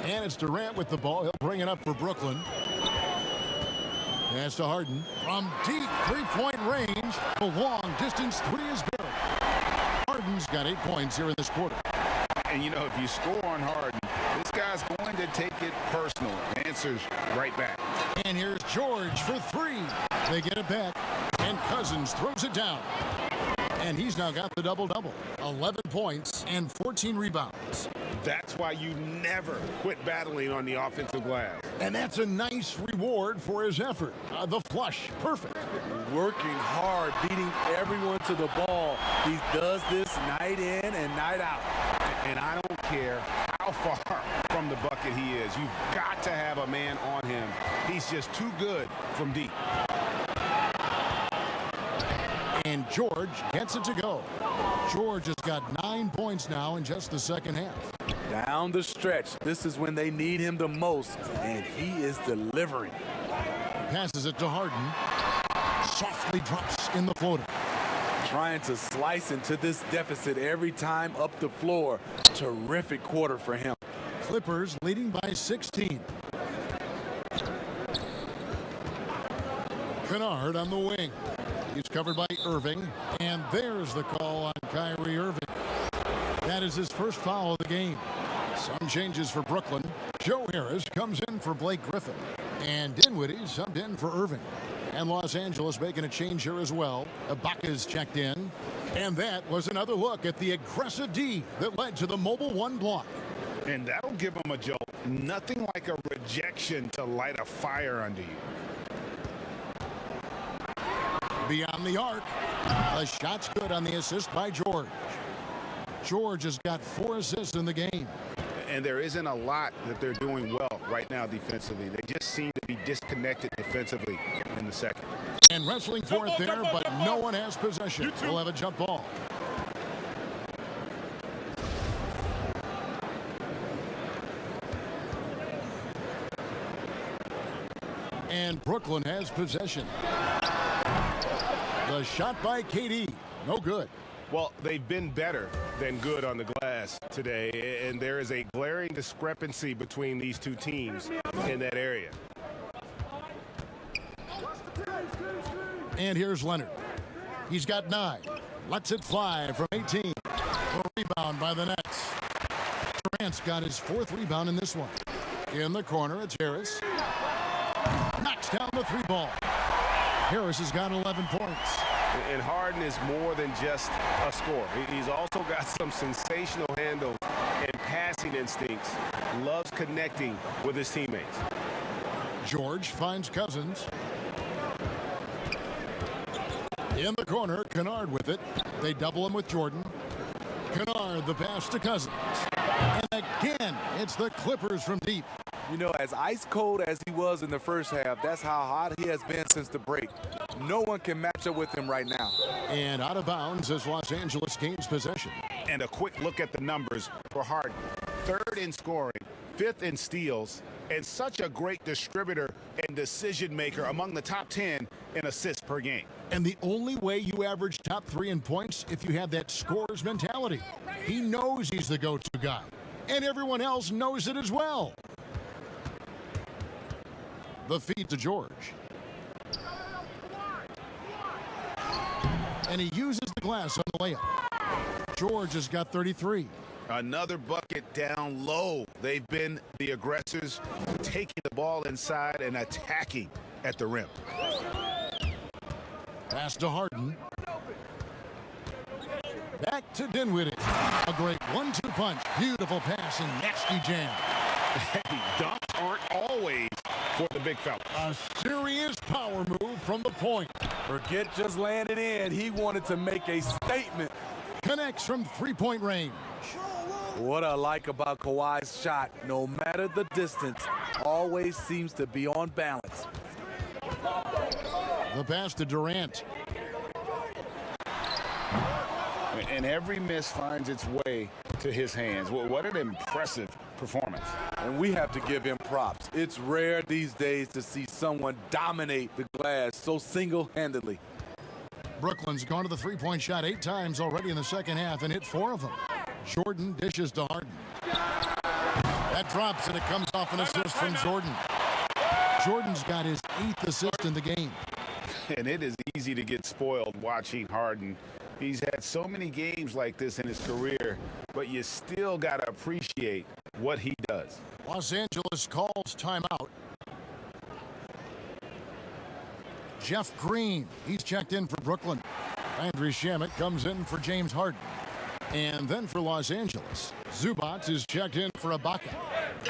And it's Durant with the ball. He'll bring it up for Brooklyn. Pass to Harden. From deep three-point range. The long distance three is good. Harden's got 8 points here in this quarter. And, you know, if you score on Harden, this guy's going to take it personal. Answers right back. And here's George for 3. They get it back. And Cousins throws it down. And he's now got the double-double. 11 points and 14 rebounds. That's why you never quit battling on the offensive glass. And that's a nice reward for his effort. The flush, perfect. Working hard, beating everyone to the ball. He does this night in and night out. And I don't care how far from the bucket he is. You've got to have a man on him. He's just too good from deep. And George gets it to go. George has got 9 points now in just the second half. Down the stretch, this is when they need him the most, and he is delivering. Passes it to Harden. Softly drops in the floater. Trying to slice into this deficit every time up the floor. Terrific quarter for him. Clippers leading by 16. Kennard on the wing. He's covered by Irving. And there's the call on Kyrie Irving. That is his first foul of the game. Some changes for Brooklyn. Joe Harris comes in for Blake Griffin. And Dinwiddie subbed in for Irving. And Los Angeles making a change here as well. Ibaka's checked in. And that was another look at the aggressive D that led to the mobile 1 block. And that'll give him a jolt. Nothing like a rejection to light a fire under you. Beyond the arc. The shot's good on the assist by George. George has got 4 assists in the game. And there isn't a lot that they're doing well right now defensively. They just seem to be disconnected defensively in the second. And wrestling for it there, but no one has possession. We'll have a jump ball. And Brooklyn has possession. The shot by KD. No good. Well, they've been better than good on the glass today, and there is a glaring discrepancy between these two teams in that area. And here's Leonard. He's got 9. Lets it fly from 18. A rebound by the Nets. Durant's got his 4th rebound in this one. In the corner, it's Harris. Knocks down the 3 ball. Harris has got 11 points. And Harden is more than just a scorer. He's also got some sensational handles and passing instincts. Loves connecting with his teammates. George finds Cousins. In the corner, Kennard with it. They double him with Jordan. Kennard, the pass to Cousins. And again, it's the Clippers from deep. You know, as ice cold as he was in the first half, that's how hot he has been since the break. No one can match up with him right now. And out of bounds as Los Angeles gains possession. And a quick look at the numbers for Harden. 3rd in scoring, 5th in steals, and such a great distributor and decision maker, among the top 10 in assists per game. And the only way you average top 3 in points if you have that scorer's mentality. He knows he's the go-to guy. And everyone else knows it as well. The feed to George. And he uses the glass on the layup. George has got 33. Another bucket down low. They've been the aggressors, taking the ball inside and attacking at the rim. Pass to Harden. Back to Dinwiddie. A great 1-2 punch. Beautiful pass and nasty jam. Hey, dunks aren't always for the big fella. A serious power move from the point. Forget just laying it in. He wanted to make a statement. Connects from 3-point range. What I like about Kawhi's shot, no matter the distance, always seems to be on balance. The pass to Durant. And every miss finds its way to his hands. Well, what an impressive performance. and we have to give him props. It's rare these days to see someone dominate the glass so single-handedly. Brooklyn's gone to the three-point shot 8 times already in the second half and hit 4 of them. Jordan dishes to Harden. That drops, and it comes off an assist from Jordan. Jordan's got his 8th assist in the game. And it is easy to get spoiled watching Harden. He's had so many games like this in his career, but you still got to appreciate what he does. Los Angeles calls timeout. Jeff Green, he's checked in for Brooklyn. Andrew Shamet comes in for James Harden. And then for Los Angeles, Zubac is checked in for Ibaka.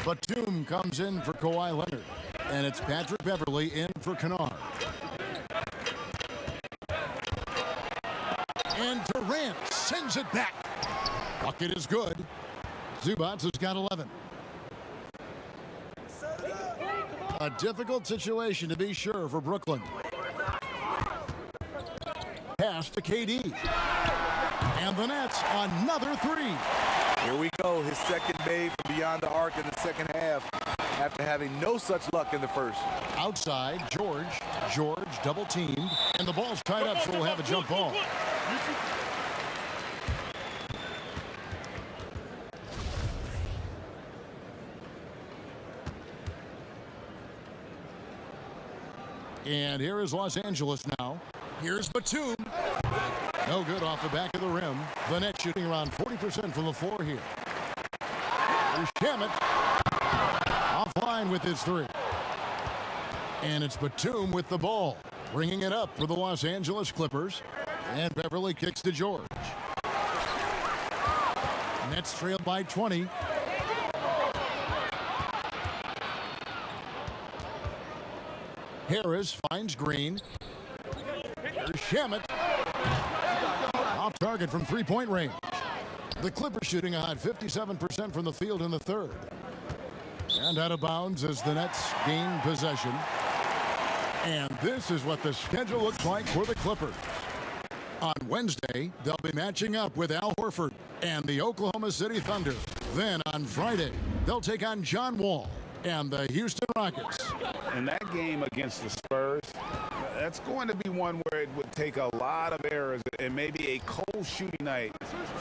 Batum comes in for Kawhi Leonard. And it's Patrick Beverley in for Kennard. And Durant sends it back. Bucket is good. Zubac has got 11. A difficult situation to be sure for Brooklyn. Pass to KD. And the Nets, another 3. Here we go, his second made from beyond the arc in the second half after having no such luck in the first. Outside, George double teamed, and the ball's tied up, so we'll have a jump ball. And here is Los Angeles now. Here's Batum. No good off the back of the rim. The Nets shooting around 40% from the floor here. Here's Shamet. Offline with his 3. And it's Batum with the ball. Bringing it up for the Los Angeles Clippers. And Beverly kicks to George. Nets trailed by 20. Harris finds Green. Here's Shamet. Off target from three-point range. The Clippers shooting a hot 57% from the field in the third. And out of bounds as the Nets gain possession. And this is what the schedule looks like for the Clippers. On Wednesday, they'll be matching up with Al Horford and the Oklahoma City Thunder. Then on Friday, they'll take on John Wall and the Houston Rockets. And that game against the Spurs, that's going to be one where it would take a lot of errors and maybe a cold shooting night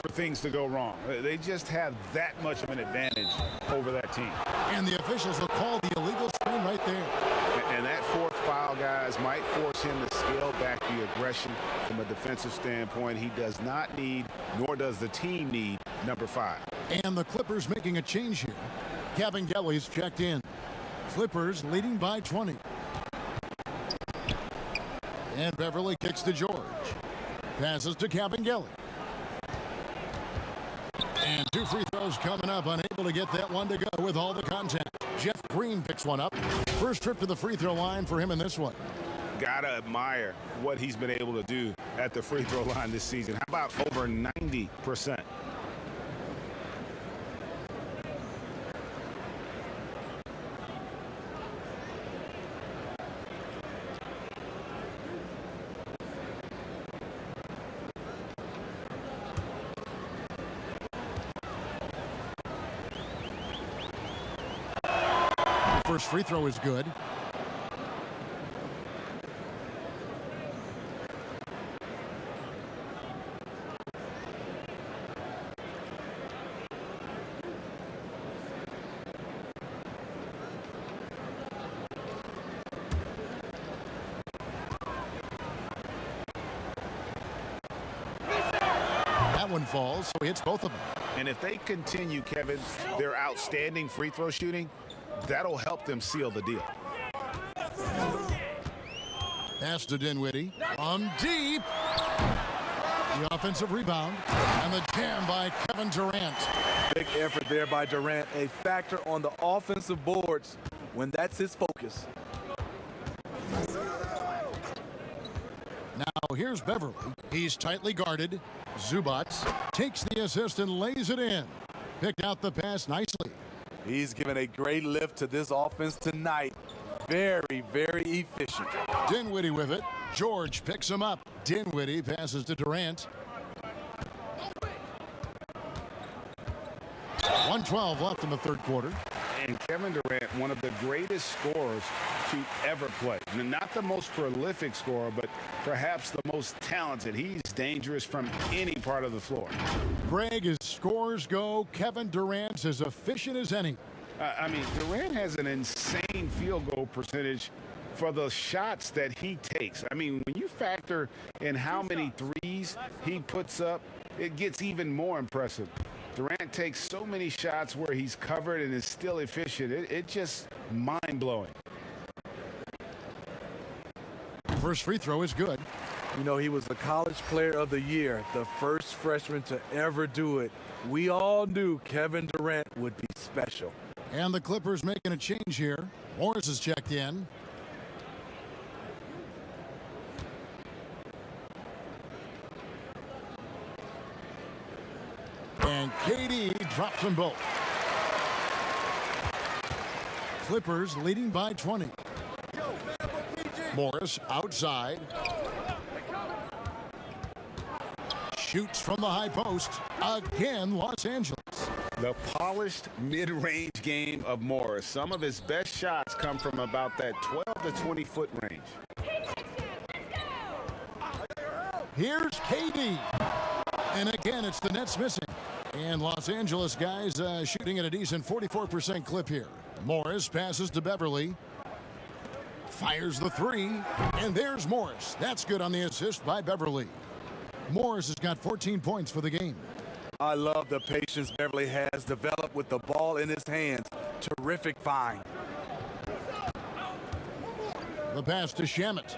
for things to go wrong. They just have that much of an advantage over that team. And the officials will call the illegal screen right there. And that 4th foul, guys, might force him to scale back the aggression from a defensive standpoint. He does not need, nor does the team need, number 5. And the Clippers making a change here. Kevin Gelly's checked in. Clippers leading by 20. And Beverly kicks to George. Passes to Kabengele. And 2 free throws coming up. Unable to get that one to go with all the contact. Jeff Green picks one up. First trip to the free throw line for him in this one. Gotta admire what he's been able to do at the free throw line this season. How about over 90%? First free throw is good. That one falls, so he hits both of them. And if they continue, Kevin, their outstanding free throw shooting, that'll help them seal the deal. Pass to Dinwiddie. From deep. The offensive rebound. And the jam by Kevin Durant. Big effort there by Durant. A factor on the offensive boards when that's his focus. Now here's Beverly. He's tightly guarded. Zubac takes the assist and lays it in. Picked out the pass nicely. He's given a great lift to this offense tonight. Very, very efficient. Dinwiddie with it. George picks him up. Dinwiddie passes to Durant. 1:12 left in the third quarter. And Kevin Durant, one of the greatest scorers to ever play. And not the most prolific scorer, but perhaps the most talented. He's dangerous from any part of the floor. Greg, as scores go, Kevin Durant's as efficient as any. I mean, Durant has an insane field goal percentage for the shots that he takes. I mean, when you factor in how many threes he puts up, it gets even more impressive. Durant takes so many shots where he's covered and is still efficient. It's just mind-blowing. First free throw is good. You know, he was the College Player of the Year, the first freshman to ever do it. We all knew Kevin Durant would be special. And the Clippers making a change here. Morris has checked in. And KD drops them both. Clippers leading by 20. Morris outside. Shoots from the high post. Again, Los Angeles. The polished mid-range game of Morris. Some of his best shots come from about that 12 to 20-foot range. Here's KD. And again, it's the Nets missing. And Los Angeles guys shooting at a decent 44% clip here. Morris passes to Beverly. Fires the three. And there's Morris. That's good on the assist by Beverly. Morris has got 14 points for the game. I love the patience Beverly has developed with the ball in his hands. Terrific find. The pass to Shamet.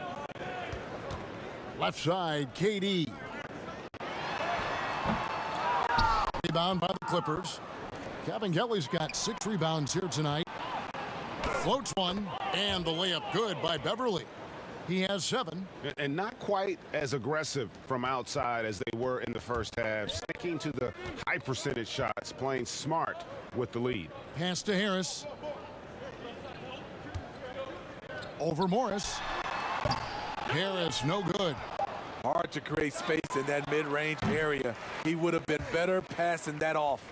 Left side, KD. Rebound by the Clippers. Kevin Kelly's got 6 rebounds here tonight. Floats one, and the layup good by Beverly. He has 7. And not quite as aggressive from outside as they were in the first half. Sticking to the high percentage shots, playing smart with the lead. Pass to Harris. Over Morris. Harris, no good. Hard to create space in that mid-range area. He would have been better passing that off.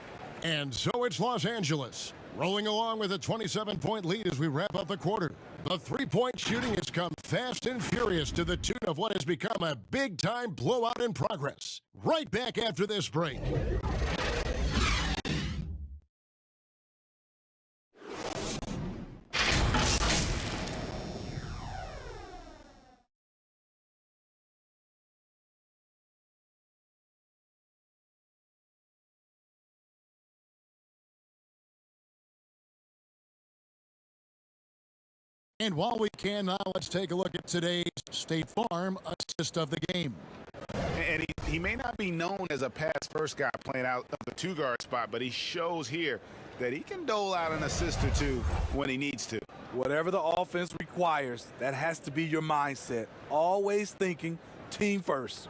And so it's Los Angeles, rolling along with a 27-point lead as we wrap up the quarter. The three-point shooting has come fast and furious to the tune of what has become a big-time blowout in progress. Right back after this break. And while we can now, let's take a look at today's State Farm assist of the game. And he may not be known as a pass-first guy playing out of the two-guard spot, but he shows here that he can dole out an assist or two when he needs to. Whatever the offense requires, that has to be your mindset. Always thinking team first.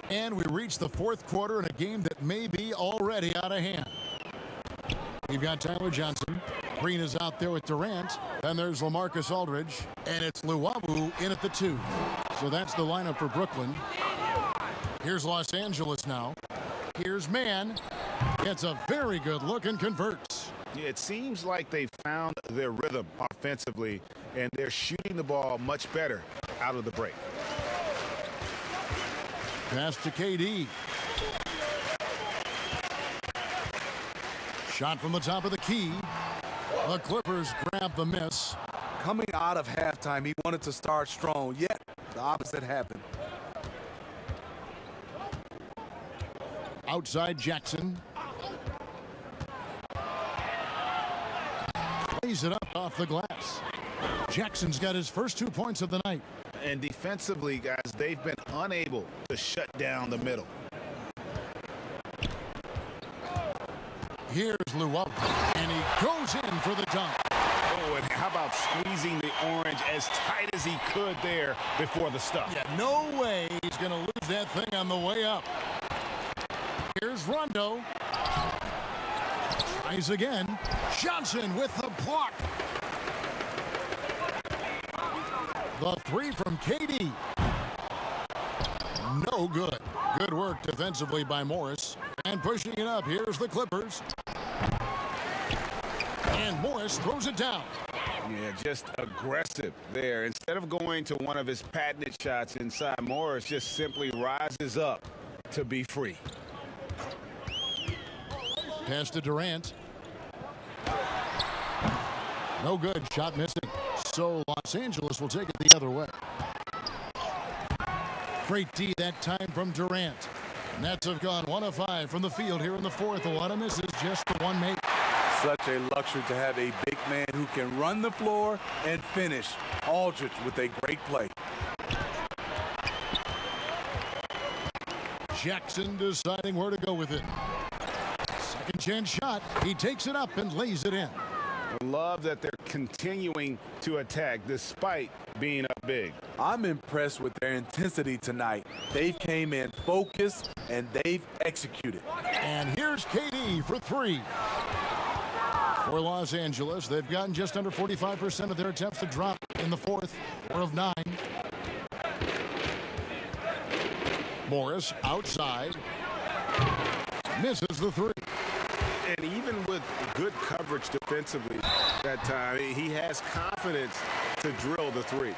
And we reach the fourth quarter in a game that may be already out of hand. We've got Tyler Johnson. Green is out there with Durant. Then there's LaMarcus Aldridge. And it's Luwawu in at the 2. So that's the lineup for Brooklyn. Here's Los Angeles now. Here's Mann. Gets a very good look and converts. It seems like they found their rhythm offensively, and they're shooting the ball much better out of the break. Pass to KD. Shot from the top of the key. The Clippers grab the miss. Coming out of halftime, he wanted to start strong, yet the opposite happened. Outside Jackson. Plays it up off the glass. Jackson's got his first 2 points of the night. And defensively, guys, they've been unable to shut down the middle. Here's Luwawu, and he goes in for the dunk. Oh, and how about squeezing the orange as tight as he could there before the stuff? Yeah, no way he's going to lose that thing on the way up. Here's Rondo. Tries again. Johnson with the block. The 3 from KD. No good. Good work defensively by Morris. And pushing it up, here's the Clippers. And Morris throws it down. Yeah, just aggressive there. Instead of going to one of his patented shots inside, Morris just simply rises up to be free. Pass to Durant. No good. Shot missing. So Los Angeles will take it the other way. Great D that time from Durant. Nets have gone 1 of 5 from the field here in the fourth. A lot of misses, just the one make. Such a luxury to have a big man who can run the floor and finish. Aldridge with a great play. Jackson deciding where to go with it. Second chance shot. He takes it up and lays it in. I love that they're continuing to attack despite being up big. I'm impressed with their intensity tonight. They came in focused and they've executed. And here's KD for 3. For Los Angeles, they've gotten just under 45% of their attempts to drop in the fourth, 4 of 9. Morris outside. Misses the 3. And even with good coverage defensively that time, he has confidence to drill the 3.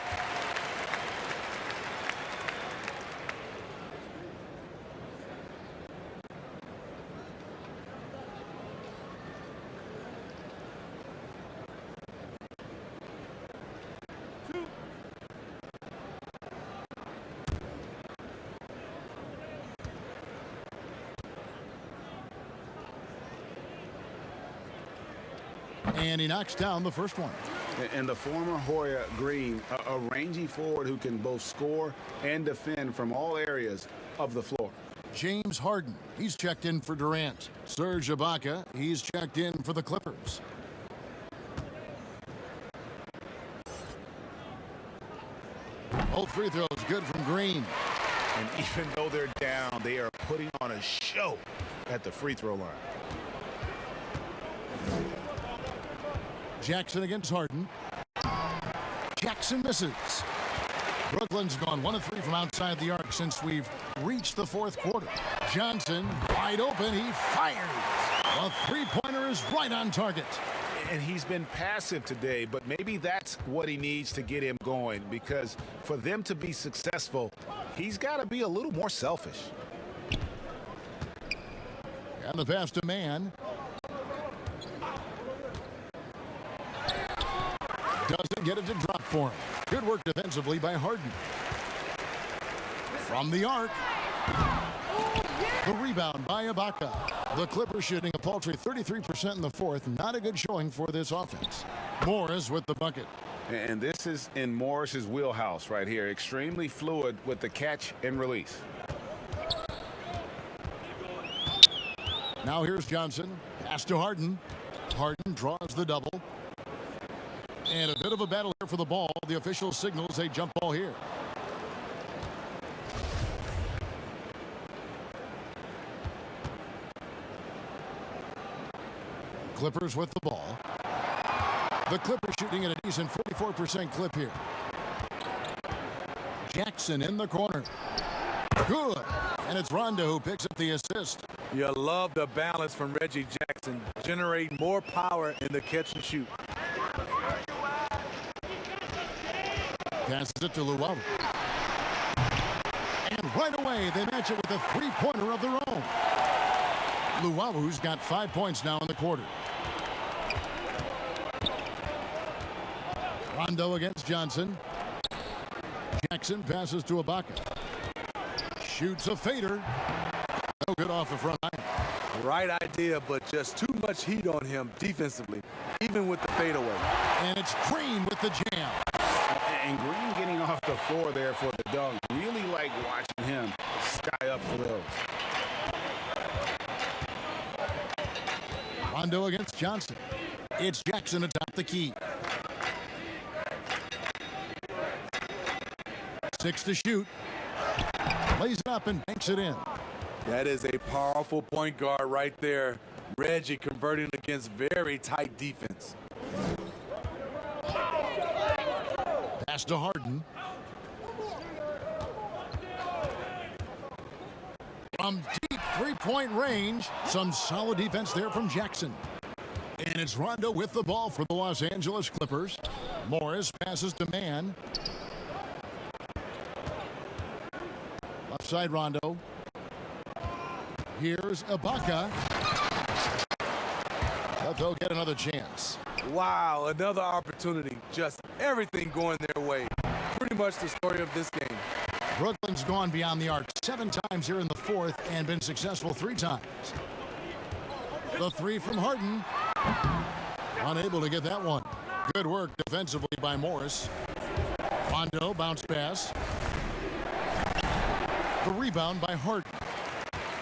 And he knocks down the first one. And the former Hoya Green, a rangy forward who can both score and defend from all areas of the floor. James Harden, he's checked in for Durant. Serge Ibaka, he's checked in for the Clippers. Both free throws good from Green. And even though they're down, they are putting on a show at the free throw line. Jackson against Harden. Jackson misses. Brooklyn's gone 1 of 3 from outside the arc since we've reached the fourth quarter. Johnson wide open. He fires. The three-pointer is right on target. And he's been passive today, but maybe that's what he needs to get him going, because for them to be successful, he's got to be a little more selfish. And the pass to Man. Doesn't get it to drop for him. Good work defensively by Harden. From the arc. The rebound by Ibaka. The Clippers shooting a paltry 33% in the fourth. Not a good showing for this offense. Morris with the bucket. And this is in Morris's wheelhouse right here. Extremely fluid with the catch and release. Now here's Johnson. Pass to Harden. Harden draws the double. And a bit of a battle here for the ball. The official signals a jump ball here. Clippers with the ball. The Clippers shooting at a decent 44% clip here. Jackson in the corner. Good. And it's Rondo who picks up the assist. You love the balance from Reggie Jackson. Generate more power in the catch and shoot. Passes it to Luau. And right away, they match it with a three-pointer of their own. Luau's got 5 points now in the quarter. Rondo against Johnson. Jackson passes to Ibaka. Shoots a fader. No good off the front line. Right idea, but just too much heat on him defensively, even with the fadeaway. And it's Green with the jam. And Green getting off the floor there for the dunk. Really like watching him sky up for those. Rondo against Johnson. It's Jackson atop the key. 6 to shoot. Lays it up and banks it in. That is a powerful point guard right there. Reggie converting against very tight defense. Pass to Harden. From deep three-point range, some solid defense there from Jackson. And it's Rondo with the ball for the Los Angeles Clippers. Morris passes to Mann. Left side Rondo. Here's Ibaka. But they'll get another chance. Wow, another opportunity. Just everything going their way. Pretty much the story of this game. Brooklyn's gone beyond the arc 7 times here in the fourth and been successful 3 times. The 3 from Harden. Unable to get that one. Good work defensively by Morris. Rondo bounce pass. The rebound by Harden.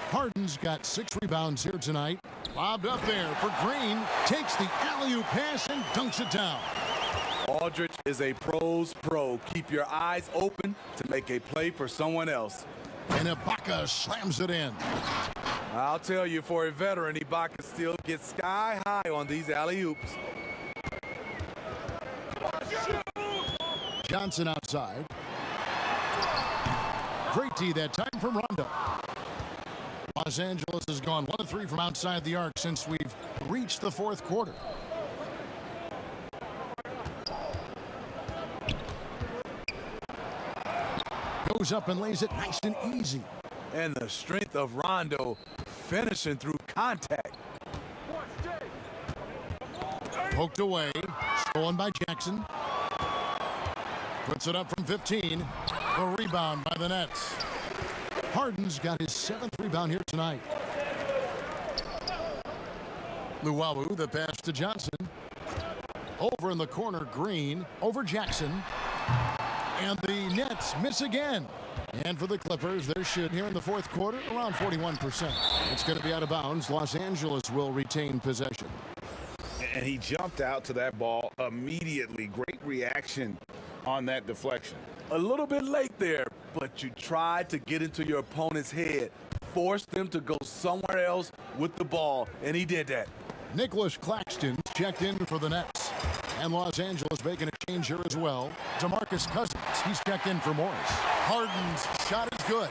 Harden's got 6 rebounds here tonight. Lobbed up there for Green. Takes the alley-oop pass and dunks it down. Aldridge is a pro's pro. Keep your eyes open to make a play for someone else. And Ibaka slams it in. I'll tell you, for a veteran, Ibaka still gets sky high on these alley-oops. Johnson outside. Great D that time from Rondo. Los Angeles has gone 1 of 3 from outside the arc since we've reached the fourth quarter. Goes up and lays it nice and easy. And the strength of Rondo finishing through contact. Poked away. Stolen by Jackson. Puts it up from 15. The rebound by the Nets. Harden's got his 7th rebound here tonight. Luwawu, the pass to Johnson. Over in the corner, Green. Over Jackson. And the Nets miss again. And for the Clippers, they're shooting here in the fourth quarter around 41%. It's going to be out of bounds. Los Angeles will retain possession. And he jumped out to that ball immediately. Great reaction on that deflection. A little bit late there, but you tried to get into your opponent's head. Forced them to go somewhere else with the ball, and he did that. Nicholas Claxton checked in for the Nets. And Los Angeles making a change here as well. DeMarcus Cousins, he's checked in for Morris. Harden's shot is good.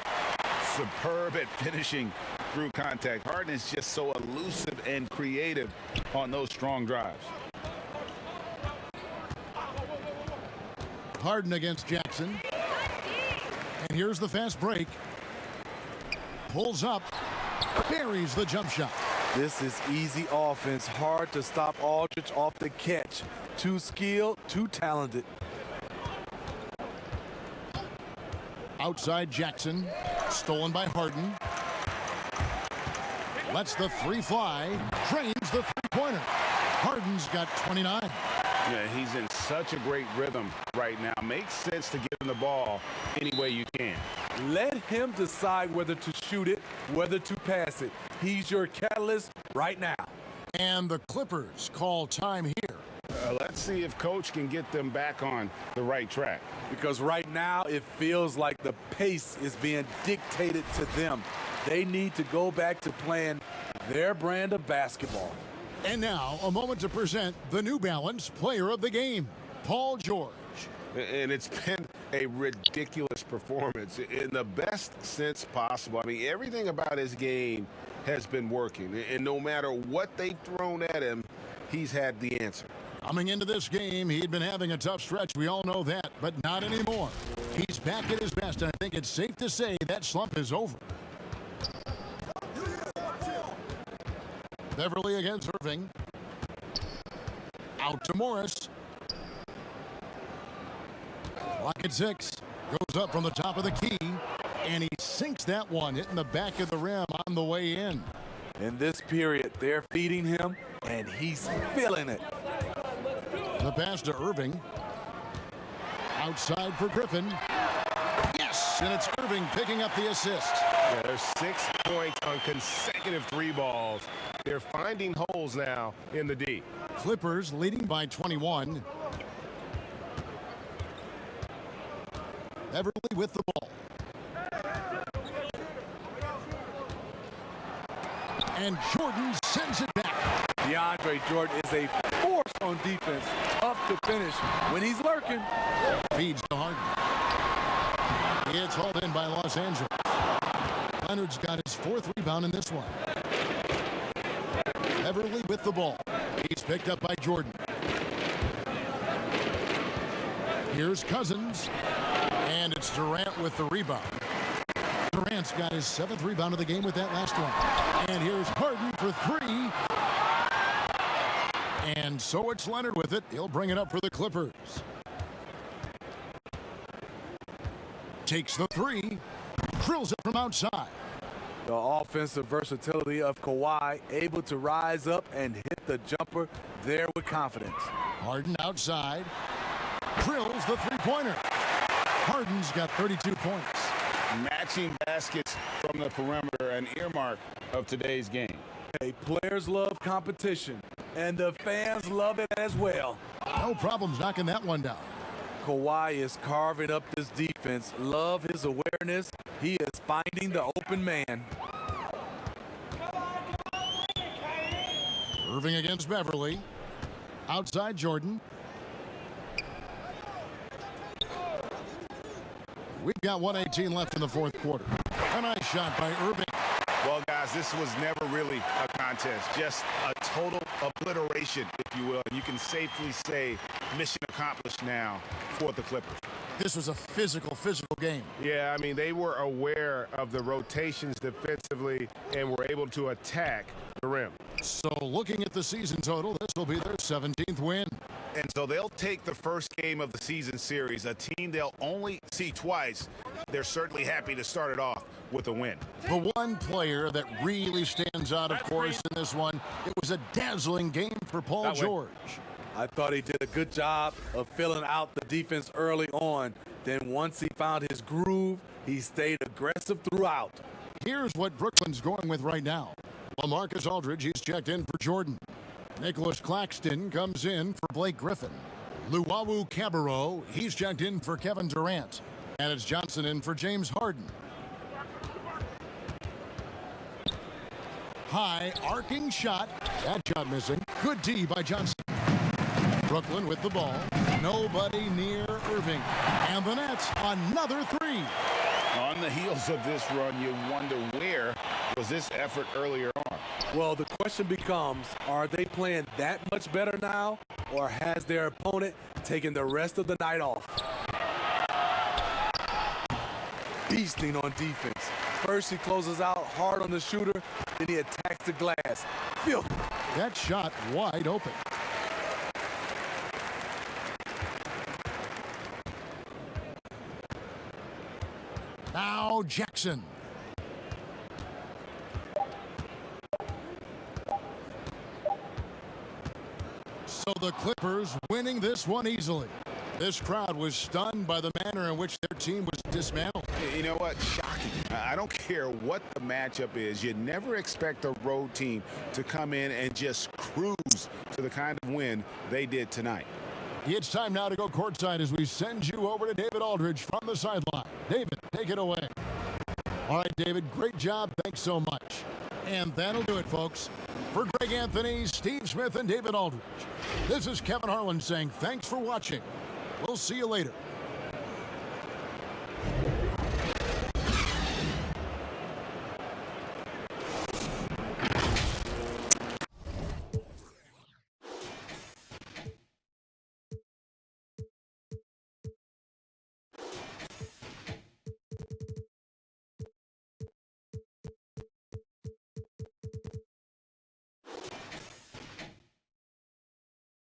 Superb at finishing through contact. Harden is just so elusive and creative on those strong drives. Harden against Jackson. And here's the fast break. Pulls up. Buries the jump shot. This is easy offense. Hard to stop Aldridge off the catch. Too skilled, too talented. Outside Jackson. Stolen by Harden. Lets the 3 fly. Drains the 3-pointer. Harden's got 29. Yeah, he's in such a great rhythm right now. Makes sense to give him the ball any way you can. Let him decide whether to shoot it, whether to pass it. He's your catalyst right now. And the Clippers call time here. Let's see if Coach can get them back on the right track. Because right now it feels like the pace is being dictated to them. They need to go back to playing their brand of basketball. And now, a moment to present the New Balance Player of the Game, Paul George. And it's been a ridiculous performance in the best sense possible. I mean, everything about his game has been working. And no matter what they've thrown at him, he's had the answer. Coming into this game, he'd been having a tough stretch. We all know that, but not anymore. He's back at his best, and I think it's safe to say that slump is over. Beverly against Irving. Out to Morris. Clock at 6. Goes up from the top of the key. And he sinks that one, hitting the back of the rim on the way in. In this period, they're feeding him, and he's feeling it. The pass to Irving. Outside for Griffin. Yes, and it's Irving picking up the assist. Yeah, there's 6 points on consecutive 3 balls. They're finding holes now in the D. Clippers leading by 21. Beverly with the ball. And Jordan sends it back. DeAndre Jordan is a force on defense. Tough to finish when he's lurking. Feeds to Harden. It's hauled in by Los Angeles. Leonard's got his 4th rebound in this one. Beverly with the ball. He's picked up by Jordan. Here's Cousins. And it's Durant with the rebound. Durant's got his 7th rebound of the game with that last one. And here's Harden for 3. And so it's Leonard with it. He'll bring it up for the Clippers. Takes the 3. Drills it from outside. The offensive versatility of Kawhi, able to rise up and hit the jumper there with confidence. Harden outside. Drills the three-pointer. Harden's got 32 points. Matching baskets from the perimeter, an earmark of today's game. Hey, players love competition, and the fans love it as well. No problems knocking that one down. Kawhi is carving up this defense. Love his awareness. He is finding the open man. Irving against Beverly. Outside Jordan. We've got 1:18 left in the 4th quarter. A nice shot by Irving. Well, guys, this was never really a contest, just a total obliteration, if you will. And you can safely say mission accomplished now for the Clippers. This was a physical game. Yeah, I mean, they were aware of the rotations defensively and were able to attack the rim. So looking at the season total, this will be their 17th win. And so they'll take the first game of the season series, a team they'll only see twice. They're certainly happy to start it off with a win. The one player that really stands out, of course, in this one, it was a dazzling game for Paul George. I thought he did a good job of filling out the defense early on. Then once he found his groove, he stayed aggressive throughout. Here's what Brooklyn's going with right now. LaMarcus Aldridge, he's checked in for Jordan. Nicholas Claxton comes in for Blake Griffin. Luwawu Cabarrot, he's checked in for Kevin Durant. And it's Johnson in for James Harden. High arcing shot. That shot missing. Good D by Johnson. Brooklyn with the ball. Nobody near Irving. And the Nets, another 3. On the heels of this run, you wonder where was this effort earlier on? Well, the question becomes, are they playing that much better now, or has their opponent taken the rest of the night off? Beasting on defense. First, he closes out hard on the shooter, then he attacks the glass. Filthy. That shot wide open. Now Jackson. So the Clippers winning this one easily. This crowd was stunned by the manner in which their team was dismantled. You know what? Shocking. I don't care what the matchup is. You never expect a road team to come in and just cruise to the kind of win they did tonight. It's time now to go courtside as we send you over to David Aldridge from the sideline. David, take it away. All right, David, great job. Thanks so much. And that'll do it, folks. For Greg Anthony, Steve Smith, and David Aldridge, this is Kevin Harlan saying thanks for watching. We'll see you later.